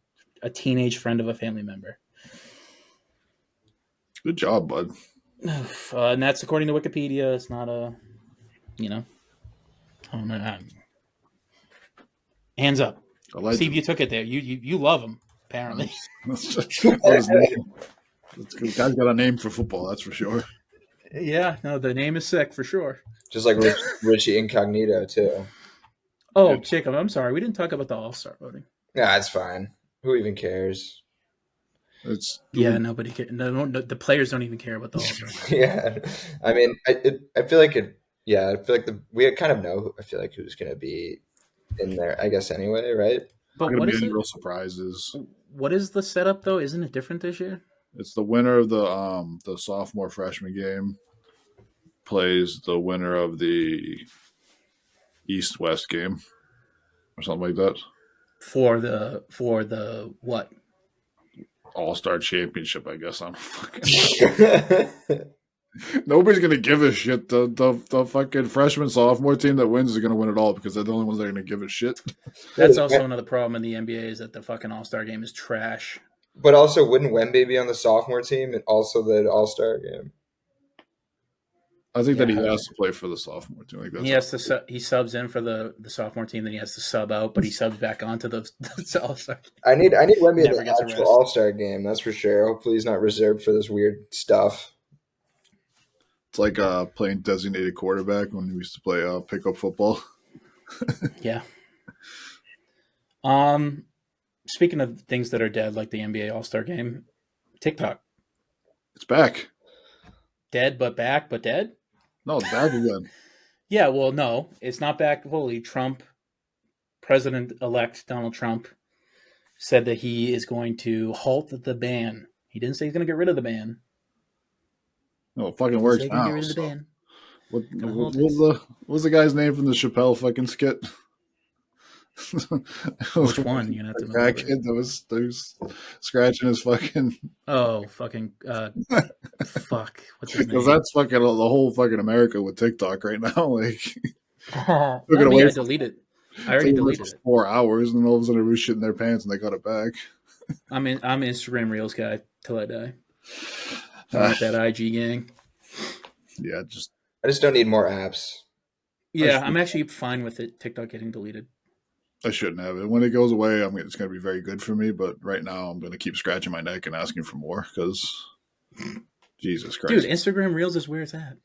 a teenage friend of a family member. Good job, bud. And that's according to Wikipedia. It's not hands up. Steve, you took it there. You love him, apparently. That's his name. This guy's got a name for football, that's for sure. Yeah, no, the name is sick for sure. Just like Richie Incognito, too. Oh, Jacob, I'm sorry. We didn't talk about the All-Star voting. Nah, it's fine. Who even cares? Nobody cares. No, the players don't even care about the All-Star. Yeah. I mean, I feel like we kind of know, I feel like, who's going to be in there, I guess, anyway, right? But what is it? Real surprises. What is the setup, though? Isn't it different this year? It's the winner of the sophomore freshman game plays the winner of the East-West game or something like that. For the what? All-Star championship, I guess. I don't fucking Nobody's gonna give a shit. The fucking freshman sophomore team that wins is gonna win it all because they're the only ones that are gonna give a shit. That's also another problem in the NBA is that the fucking All-Star game is trash. But also, wouldn't Wemby be on the sophomore team and also the All-Star game? I think that he Yeah. has to play for the sophomore team. Like that's He has to he subs in for the sophomore team, then he has to sub out, but he subs back onto the All-Star. I need Wemby in Never the gets a actual rest. All-Star game. That's for sure. Hopefully, he's not reserved for this weird stuff. It's like playing designated quarterback when we used to play pickup football. Yeah. Speaking of things that are dead, like the NBA All-Star game, TikTok. It's back. Dead but back but dead? No, it's back again. Yeah, well, no, it's not back fully. President-elect Donald Trump said that he is going to halt the ban. He didn't say he's going to get rid of the ban. No, it fucking He works said he's gonna now. get rid of the So. ban. What was the guy's name from the Chappelle fucking skit? Which one? You're gonna have to that kid that was scratching his fucking. Oh, fucking fuck! What's his name? Because that's fucking the whole fucking America with TikTok right now. Like, I took it away. I deleted. I already deleted it. 4 hours, and then all of a sudden, everybody's shitting their pants, and they got it back. I'm Instagram Reels guy till I die. I'm not that IG gang. Yeah, I just don't need more apps. Yeah, I'm actually fine with it. TikTok getting deleted. I shouldn't have it. When it goes away, it's going to be very good for me. But right now, I'm going to keep scratching my neck and asking for more because Jesus Christ, dude, Instagram Reels is where it's at.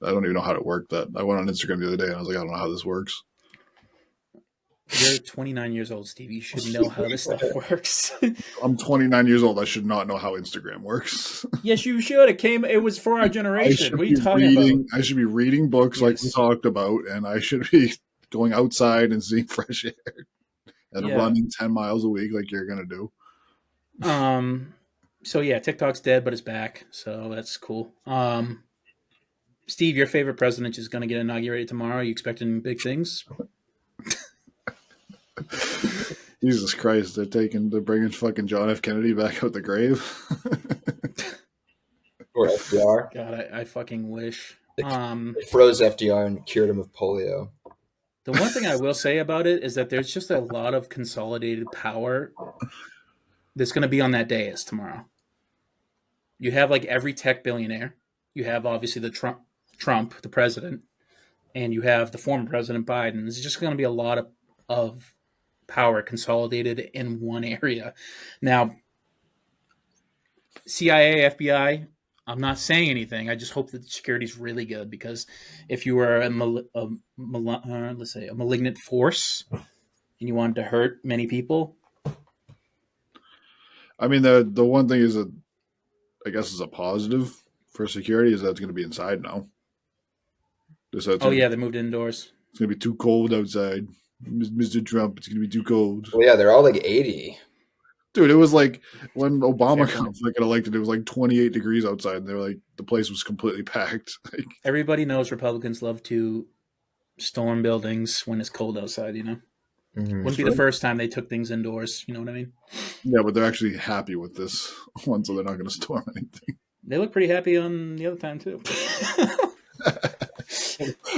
I don't even know how to work that. I went on Instagram the other day and I was like, I don't know how this works. You're 29 years old, Steve. You should know how this stuff works. I'm 29 years old. I should not know how Instagram works. Yes, you should. It was for our generation. What are you talking about? I should be reading books like we talked about, and I should be going outside and seeing fresh air and running 10 miles a week like you're going to do. So yeah, TikTok's dead, but it's back. So that's cool. Steve, your favorite president is going to get inaugurated tomorrow. Are you expecting big things? Jesus Christ, they're bringing fucking John F. Kennedy back out the grave. Or FDR. God, I fucking wish. They froze FDR and cured him of polio. The one thing I will say about it is that there's just a lot of consolidated power that's going to be on that dais tomorrow. You have like every tech billionaire. You have obviously the Trump, the president, and you have the former President Biden. There's just going to be a lot of power consolidated in one area. Now, CIA, FBI, I'm not saying anything. I just hope that the security is really good because if you were let's say a malignant force and you wanted to hurt many people. I mean, the one thing is that I guess is a positive for security is that it's going to be inside now. They moved indoors. It's going to be too cold outside. Mr. Trump, it's going to be too cold. Well, yeah, they're all like 80. Dude, it was like when Obama got elected, it was like 28 degrees outside, and they were like, the place was completely packed. Like, everybody knows Republicans love to storm buildings when it's cold outside, you know? Mm-hmm. Wouldn't be the first time they took things indoors, you know what I mean? Yeah, but they're actually happy with this one, so they're not going to storm anything. They look pretty happy on the other time, too.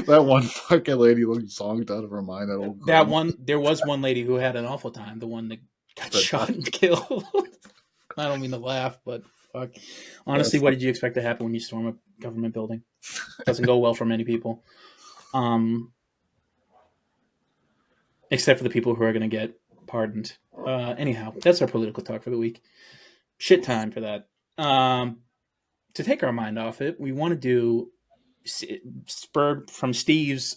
That one fucking lady looked zonked out of her mind. There was one lady who had an awful time, the one that got shot and killed. I don't mean to laugh, but fuck. Honestly, what did you expect to happen when you storm a government building? It doesn't go well for many people. Except for the people who are going to get pardoned. Anyhow, that's our political talk for the week. Shit time for that. To take our mind off it, we want to do, spurred from Steve's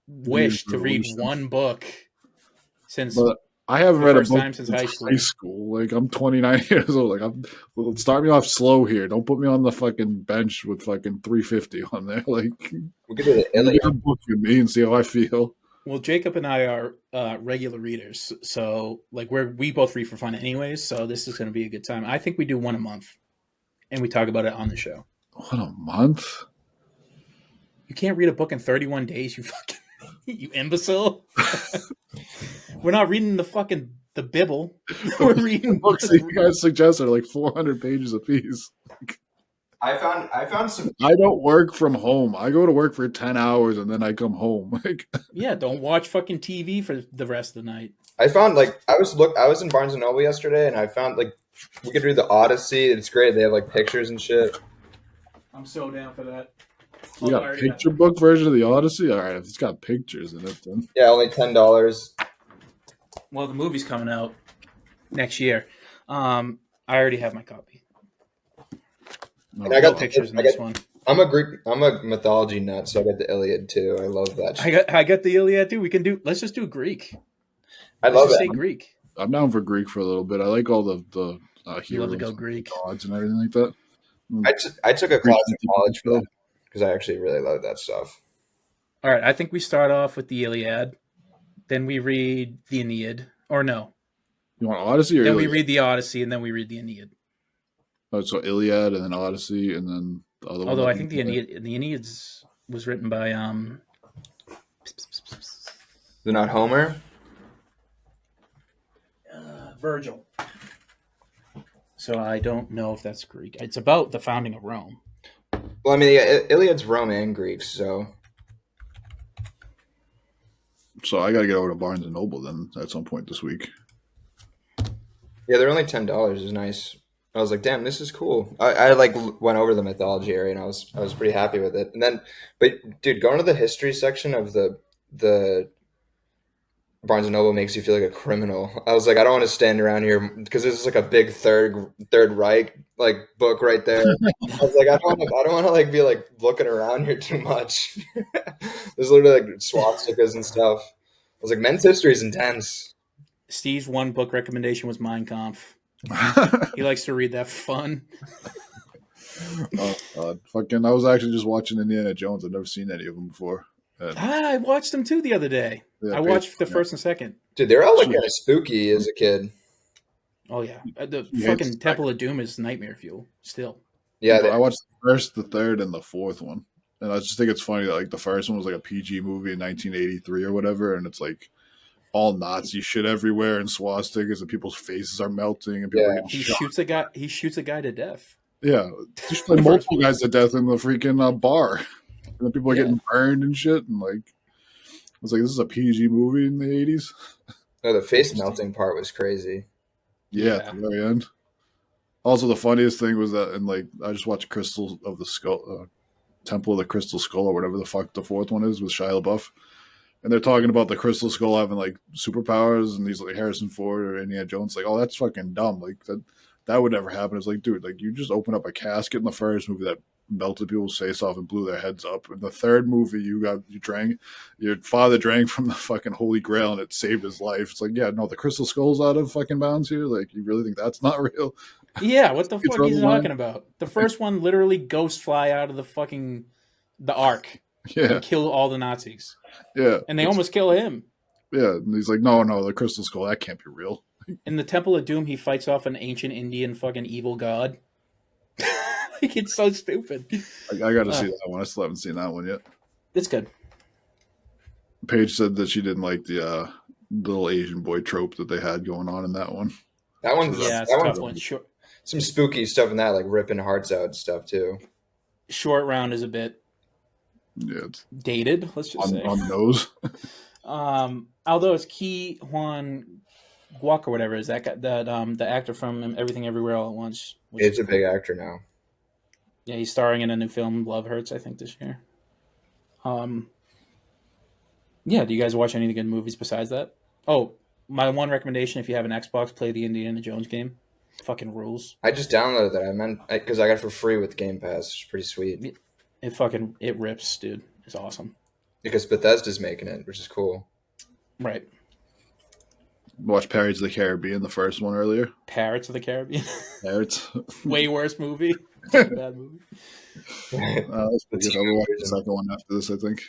wish to read one book since. But I haven't read a book since high school. Like, I'm 29 years old. Like, start me off slow here. Don't put me on the fucking bench with fucking 350 on there. Like, we could do the book with me and see how I feel. Well, Jacob and I are regular readers, so like we both read for fun anyways. So this is going to be a good time. I think we do one a month, and we talk about it on the show. What, a month? You can't read a book in 31 days. You fucking you imbecile. We're not reading the fucking the Bible. We're reading books that you guys suggest are like 400 pages a piece. I found some. I don't work from home. I go to work for 10 hours and then I come home. Like, Yeah, don't watch fucking TV for the rest of the night. I found like I was in Barnes and Noble yesterday, and I found like we could read the Odyssey. It's great. They have like pictures and shit. I'm so down for that. you got a picture book version of the Odyssey? All right, if it's got pictures in it, then. Yeah, only $10. Well, the movie's coming out next year. I already have my copy. And I got pictures in this one. I'm a mythology nut, so I got the Iliad too. I love that shit. I got the Iliad too. Let's just do Greek. I love Say it. Greek. I'm down for Greek for a little bit. I like all the heroes, You love to go Greek. gods, and everything like that. I took a class in college for that because I actually really love that stuff. All right, I think we start off with the Iliad, then we read the Aeneid, or no? You want Odyssey or Then Iliad? we read the Odyssey, and then we read the Aeneid. Oh, so Iliad and then Odyssey and then the other one. Although I think the Aeneid was written by They're not Homer. Virgil. So I don't know if that's Greek. It's about the founding of Rome. Well, I mean, yeah, Iliad's Rome and Greek, so. So I got to get over to Barnes and Noble then at some point this week. Yeah, they're only $10. It was nice. I was like, damn, this is cool. I like went over the mythology area and I was pretty happy with it. And then, but dude, going to the history section of the Barnes and Noble makes you feel like a criminal. I was like, I don't want to stand around here because this is like a big third Reich like book right there. I was like, I don't want to like be like looking around here too much. There's literally like swastikas and stuff. I was like, men's history is intense. Steve's one book recommendation was Mein Kampf. He likes to read that for fun. Oh God, fucking! I was actually just watching Indiana Jones. I've never seen any of them before. I watched them too the other day. Yeah, I watched the first and second. Dude, they're all like kind of spooky as a kid. Oh yeah, the You hate fucking the Temple of Doom is nightmare fuel still. Yeah, I watched the first, the third, and the fourth one, and I just think it's funny that like the first one was like a PG movie in 1983 or whatever, and it's like all Nazi shit everywhere and swastikas and people's faces are melting and people are getting He shot. shoots a guy to death. Yeah, just like multiple guys to death in the freaking bar, and then people are getting burned and shit, and like I was like, this is a PG movie in the 80s. no, the face melting part was crazy. Yeah, at the very end. Also, the funniest thing was that, and like, I just watched Crystal of the Skull, Temple of the Crystal Skull, or whatever the fuck the fourth one is with Shia LaBeouf, and they're talking about the Crystal Skull having like superpowers, and he's like Harrison Ford or Indiana Jones, like, oh, that's fucking dumb, like that would never happen. It's like, dude, like you just open up a casket in the first movie that melted people's face off and blew their heads up. In the third movie, your father drank from the fucking Holy Grail and it saved his life. It's like, yeah, no, the Crystal Skull's out of fucking bounds here. Like, you really think that's not real? Yeah, what the fuck are you Trouble talking line? about? The first one literally ghost fly out of the Ark Yeah, and kill all the Nazis, yeah. and they almost kill him. Yeah, and he's like, no, the Crystal Skull, that can't be real. In the Temple of Doom, he fights off an ancient Indian fucking evil god. Like, it's so stupid. I got to see that one. I still haven't seen that one yet. It's good. Paige said that she didn't like the little Asian boy trope that they had going on in that one. That one's Yeah, it's that a one's tough one. Short, some spooky stuff in that, like ripping hearts out and stuff too. short round is a bit Yeah, it's dated. Let's just say. on the nose. Although it's Ki Hwan Guok or whatever is that guy, the actor from Everything Everywhere All at Once. It's a big actor now. Yeah, he's starring in a new film, Love Hurts, I think, this year. Yeah, do you guys watch any of the good movies besides that? Oh, my one recommendation, if you have an Xbox, play the Indiana Jones game. Fucking rules. I just downloaded that. I meant because I got it for free with Game Pass. It's pretty sweet. It rips, dude. It's awesome. Because Bethesda's making it, which is cool. Right. Watched Pirates of the Caribbean, the first one earlier. Pirates of the Caribbean. Pirates. Way worse movie. Bad movie. That's pretty good. I'll watch the second one after this, I think.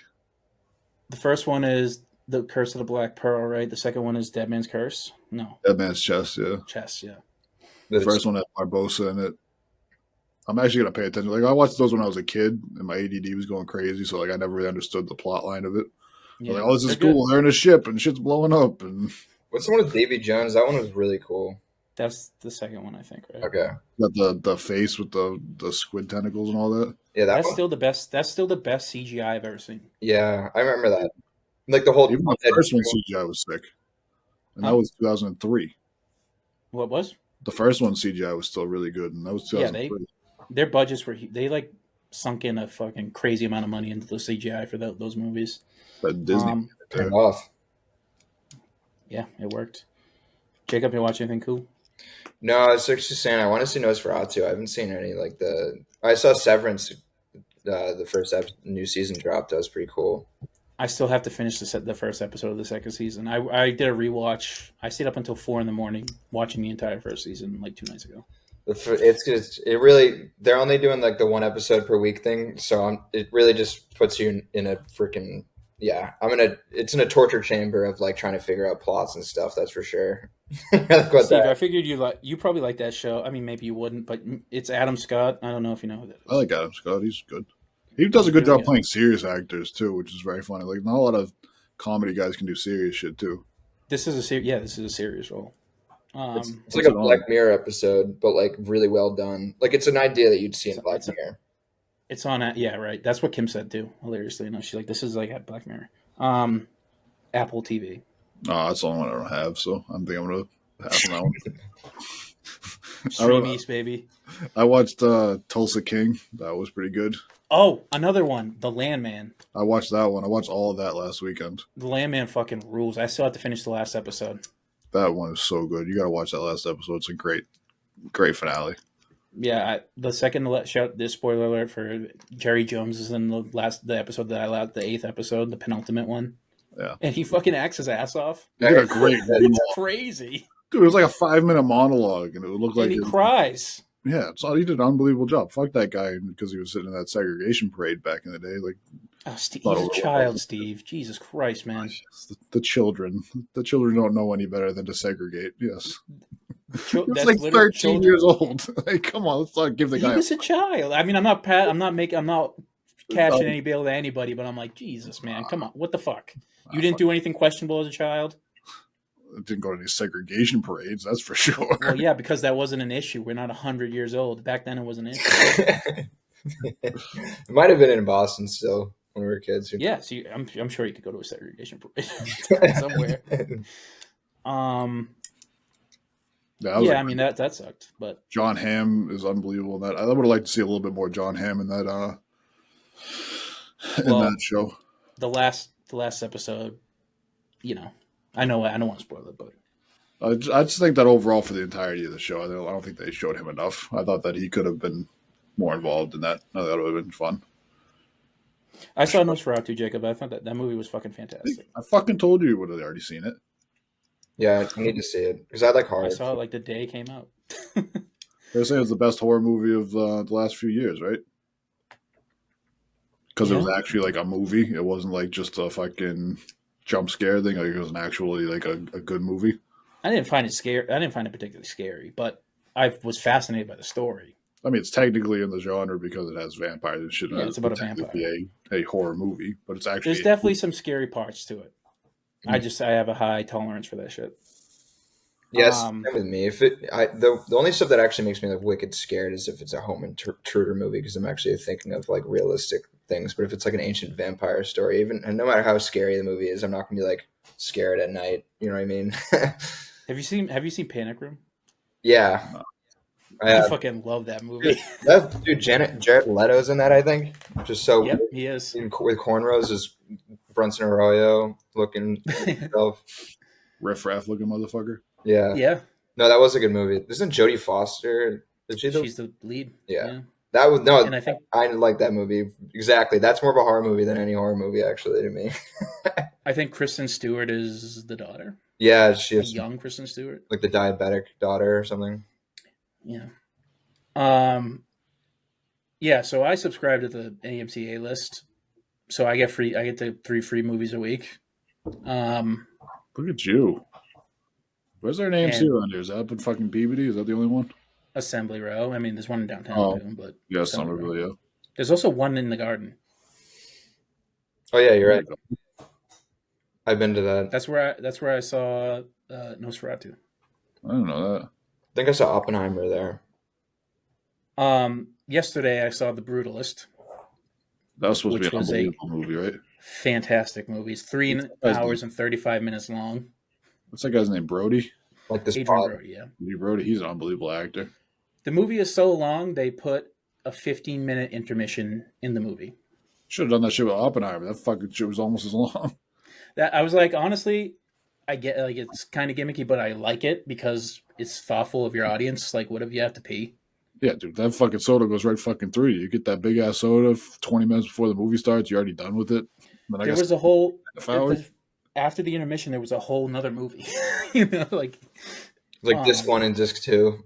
The first one is The Curse of the Black Pearl, right? The second one is Dead Man's Curse. No. Dead Man's Chest, yeah. Chess, yeah. The first one had Barbosa in it. I'm actually gonna pay attention. Like, I watched those when I was a kid, and my ADD was going crazy, so like I never really understood the plot line of it. Yeah, like, oh, this is they're cool. good. They're in a ship, and shit's blowing up, and What's the one with Davy Jones? That one was really cool. That's the second one, I think, right? Okay. Got the face with the squid tentacles and all that. Yeah, that That's one. still the best. That's still the best CGI I've ever seen. Yeah, I remember that. Like the whole Even the first one CGI was sick, and that was 2003. What was? The first one CGI was still really good, and that was 2003. Their budgets were they like sunk in a fucking crazy amount of money into the CGI for those movies. But Disney turned off. Yeah, it worked. Jacob, you watch anything cool? No, I was actually saying I want to see Nosferatu. I haven't seen any I saw Severance. The first new season dropped. That was pretty cool. I still have to finish the first episode of the second season. I did a rewatch. I stayed up until 4 a.m. watching the entire first season like 2 nights ago. It's just they're only doing like the one episode per week thing, so it really just puts you in a freaking it's in a torture chamber of like trying to figure out plots and stuff. That's for sure. Steve, I figured you probably like that show. I mean, maybe you wouldn't, but it's Adam Scott. I don't know if you know who that is. I like Adam Scott. He's good. He does a good job playing serious actors too, which is very funny. Like not a lot of comedy guys can do serious shit too. This is a serious role. It's like a Black Mirror episode, but like really well done. Like it's an idea that you'd see in Black Mirror. It's on right. That's what Kim said too. Hilariously enough, she's like, "This is like at Black Mirror." Apple TV. Oh, that's the only one I don't have, so I'm gonna pass on that one. Stream East, baby. I watched Tulsa King. That was pretty good. Oh, another one, The Landman. I watched that one. I watched all of that last weekend. The Landman fucking rules. I still have to finish the last episode. That one is so good. You got to watch that last episode. It's a great finale. Yeah, the second shout this spoiler alert for Jerry Jones is in the episode that I allowed, the 8th episode, the penultimate one. Yeah, and he fucking acts his ass off. He did a great. It's crazy, dude. It was like a 5-minute monologue, and it looked like he cries. Yeah, he did an unbelievable job. Fuck that guy because he was sitting in that segregation parade back in the day. Like, Steve, he's a child, Steve. Jesus Christ, man. The children don't know any better than to segregate. Yes. That's like 13 years old. Like, come on, let's not give the guy. He was a child. I mean, I'm not catching any bail to anybody, but I'm like, Jesus, man, come on, what the fuck? You didn't do anything questionable as a child? I didn't go to any segregation parades, that's for sure. Well, yeah, because that wasn't an issue. We're not 100 years old. Back then, it was an issue. It might have been in Boston still when we were kids. Yeah, so I'm sure you could go to a segregation parade somewhere. I mean that sucked, but John Hamm is unbelievable in that. I would have liked to see a little bit more John Hamm in that that show. The last episode, I don't want to spoil it, but I just think that overall for the entirety of the show, I don't think they showed him enough. I thought that he could have been more involved in that. I thought it would have been fun. I saw Nosferatu, Jacob. I thought that movie was fucking fantastic. I fucking told you would have already seen it. Yeah, I need to see it because I like horror. I saw it like the day it came out. They say it was the best horror movie of the last few years, right? Because it was actually like a movie. It wasn't like just a fucking jump scare thing. Like it was actually like a good movie. I didn't find it scary. I didn't find it particularly scary, but I was fascinated by the story. I mean, it's technically in the genre because it has vampires and shit. Yeah, it's about a vampire. Be a horror movie, but it's actually there's definitely some scary parts to it. I have a high tolerance for that shit. Yes, with me. The only stuff that actually makes me like wicked scared is if it's a home intruder movie because I'm actually thinking of like realistic things. But if it's like an ancient vampire story, and no matter how scary the movie is, I'm not gonna be like scared at night. You know what I mean? Have you seen Panic Room? Yeah, I fucking love that movie. That dude, Jared Leto's in that. I think just so. Yep, he is with cornrows. Is Bronson Arroyo looking himself? Riff-raff looking motherfucker. Yeah. Yeah. No, that was a good movie. Isn't Jodie Foster? She's the lead. Yeah. That was no. And I like that movie exactly. That's more of a horror movie than any horror movie, actually, to me. I think Kristen Stewart is the daughter. Yeah, she is young Kristen Stewart, like the diabetic daughter or something. Yeah. Yeah. So I subscribe to the AMC A list, so I get the 3 free movies a week. Look at you. Where's there an AMC around here? Is that up in fucking Peabody? Is that the only one? Assembly Row. I mean, there's one in downtown too, but yeah, Somerville. Yeah. There's also one in the Garden. Oh yeah, you're right. I've been to that. That's where I saw Nosferatu. I don't know that. I think I saw Oppenheimer there. Yesterday I saw The Brutalist. That was supposed Which to be an was a- unbelievable movie, right? Fantastic movie. It's 3 hours and 35 minutes long. What's that guy's name? Brody? Like this Adrian pod. Brody, yeah. Brody, he's an unbelievable actor. The movie is so long, they put a 15-minute intermission in the movie. Should have done that shit with Oppenheimer. That fucking shit was almost as long. That I was like, honestly, I get like it's kind of gimmicky, but I like it because it's thoughtful of your audience. Like, what if you have to pee? Yeah, dude, that fucking soda goes right fucking through you. You get that big ass soda 20 minutes before the movie starts, you're already done with it. Then There was a whole half hour. after the intermission. There was a whole nother movie. You know, like Disc 1 and Disc 2.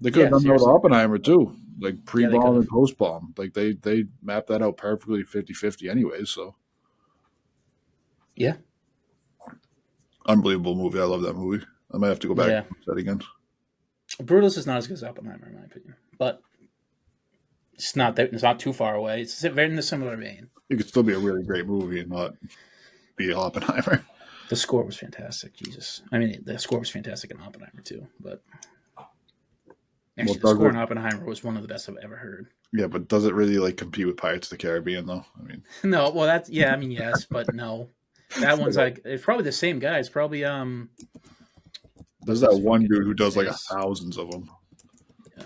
They could have done that with seriously. Oppenheimer too. Like pre-bomb could've. and post-bomb. Like they mapped that out perfectly 50-50 anyways, so. Yeah. Unbelievable movie. I love that movie. I might have to go back and watch that again. Brutalist is not as good as Oppenheimer, in my opinion, but it's not too far away. It's very in a similar vein. It could still be a really great movie and not be Oppenheimer. The score was fantastic. Jesus, I mean, the score was fantastic in Oppenheimer too. But actually, the score in Oppenheimer was one of the best I've ever heard. Yeah, but does it really like compete with Pirates of the Caribbean though? I mean, no. Well, that's I mean, yes, but no. That one's like it's probably the same guy. It's probably There's that one dude who does like thousands of them.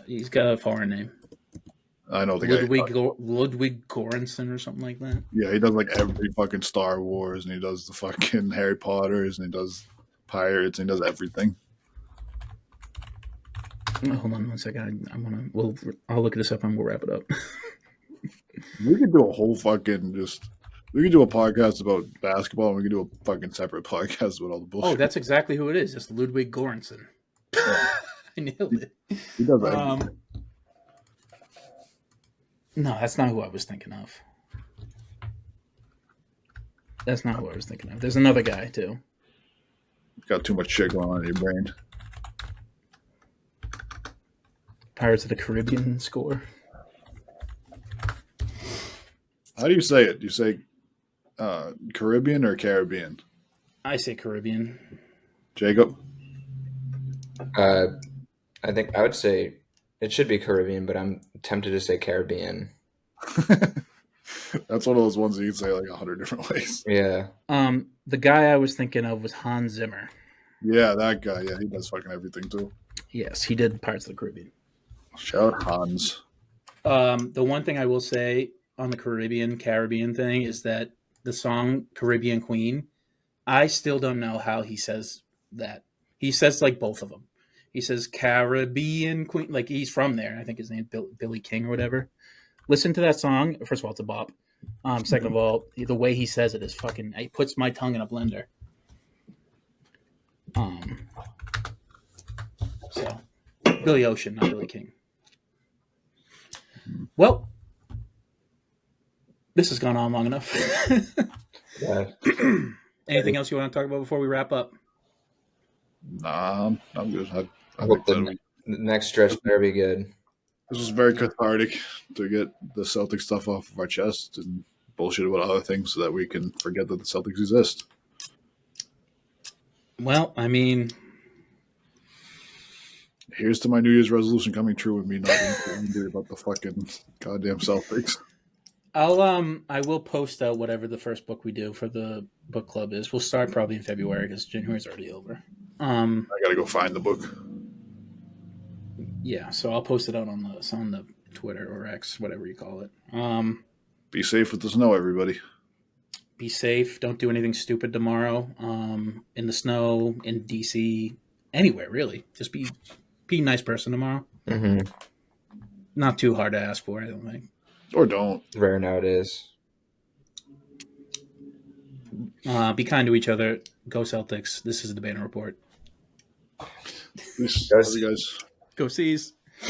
He's got a foreign name. I know the guy. Ludwig Göransson or something like that. Yeah, he does like every fucking Star Wars, and he does the fucking Harry Potters, and he does Pirates, and he does everything. Hold on one second. I'll look this up and we'll wrap it up. We could do a whole fucking we could do a podcast about basketball, and we could do a fucking separate podcast about all the bullshit. Oh, that's exactly who it is. It's Ludwig Göransson. I nailed it. He does everything. No, that's not who I was thinking of. That's not who I was thinking of. There's another guy, too. Got too much shit going on in your brain. Pirates of the Caribbean score. How do you say it? Do you say Caribbean or Caribbean? I say Caribbean. Jacob? I think I would say it should be Caribbean, but I'm tempted to say Caribbean. That's one of those ones that you can say like 100 different ways. Yeah. The guy I was thinking of was Hans Zimmer. Yeah, that guy. Yeah, he does fucking everything too. Yes, he did Pirates of the Caribbean. Shout out Hans. The one thing I will say on the Caribbean thing is that the song Caribbean Queen, I still don't know how he says that. He says like both of them. He says Caribbean Queen, like he's from there. I think his name's Billy King or whatever. Listen to that song. First of all, it's a bop. Second of all, the way he says it is fucking. It puts my tongue in a blender. So Billy Ocean, not Billy King. Well, this has gone on long enough. Yeah. Anything else you want to talk about before we wrap up? Nah, I'm good. I hope think the next stretch better be good. this was very cathartic to get the Celtic stuff off of our chest and bullshit about other things so that we can forget that the Celtics exist. Well, I mean, here's to my New Year's resolution coming true with me not being angry about the fucking goddamn Celtics. I will post out whatever the first book we do for the book club is. We'll start probably in February because January's already over. I gotta go find the book. Yeah, so I'll post it out on the Twitter or X, whatever you call it. Be safe with the snow, everybody. Be safe. Don't do anything stupid tomorrow. In the snow, in DC, anywhere really. Just be a nice person tomorrow. Mm-hmm. Not too hard to ask for, I don't think. Or don't. Rare nowadays. Be kind to each other. Go Celtics. This is the Banner Report. Peace. Love you guys. Go Seas.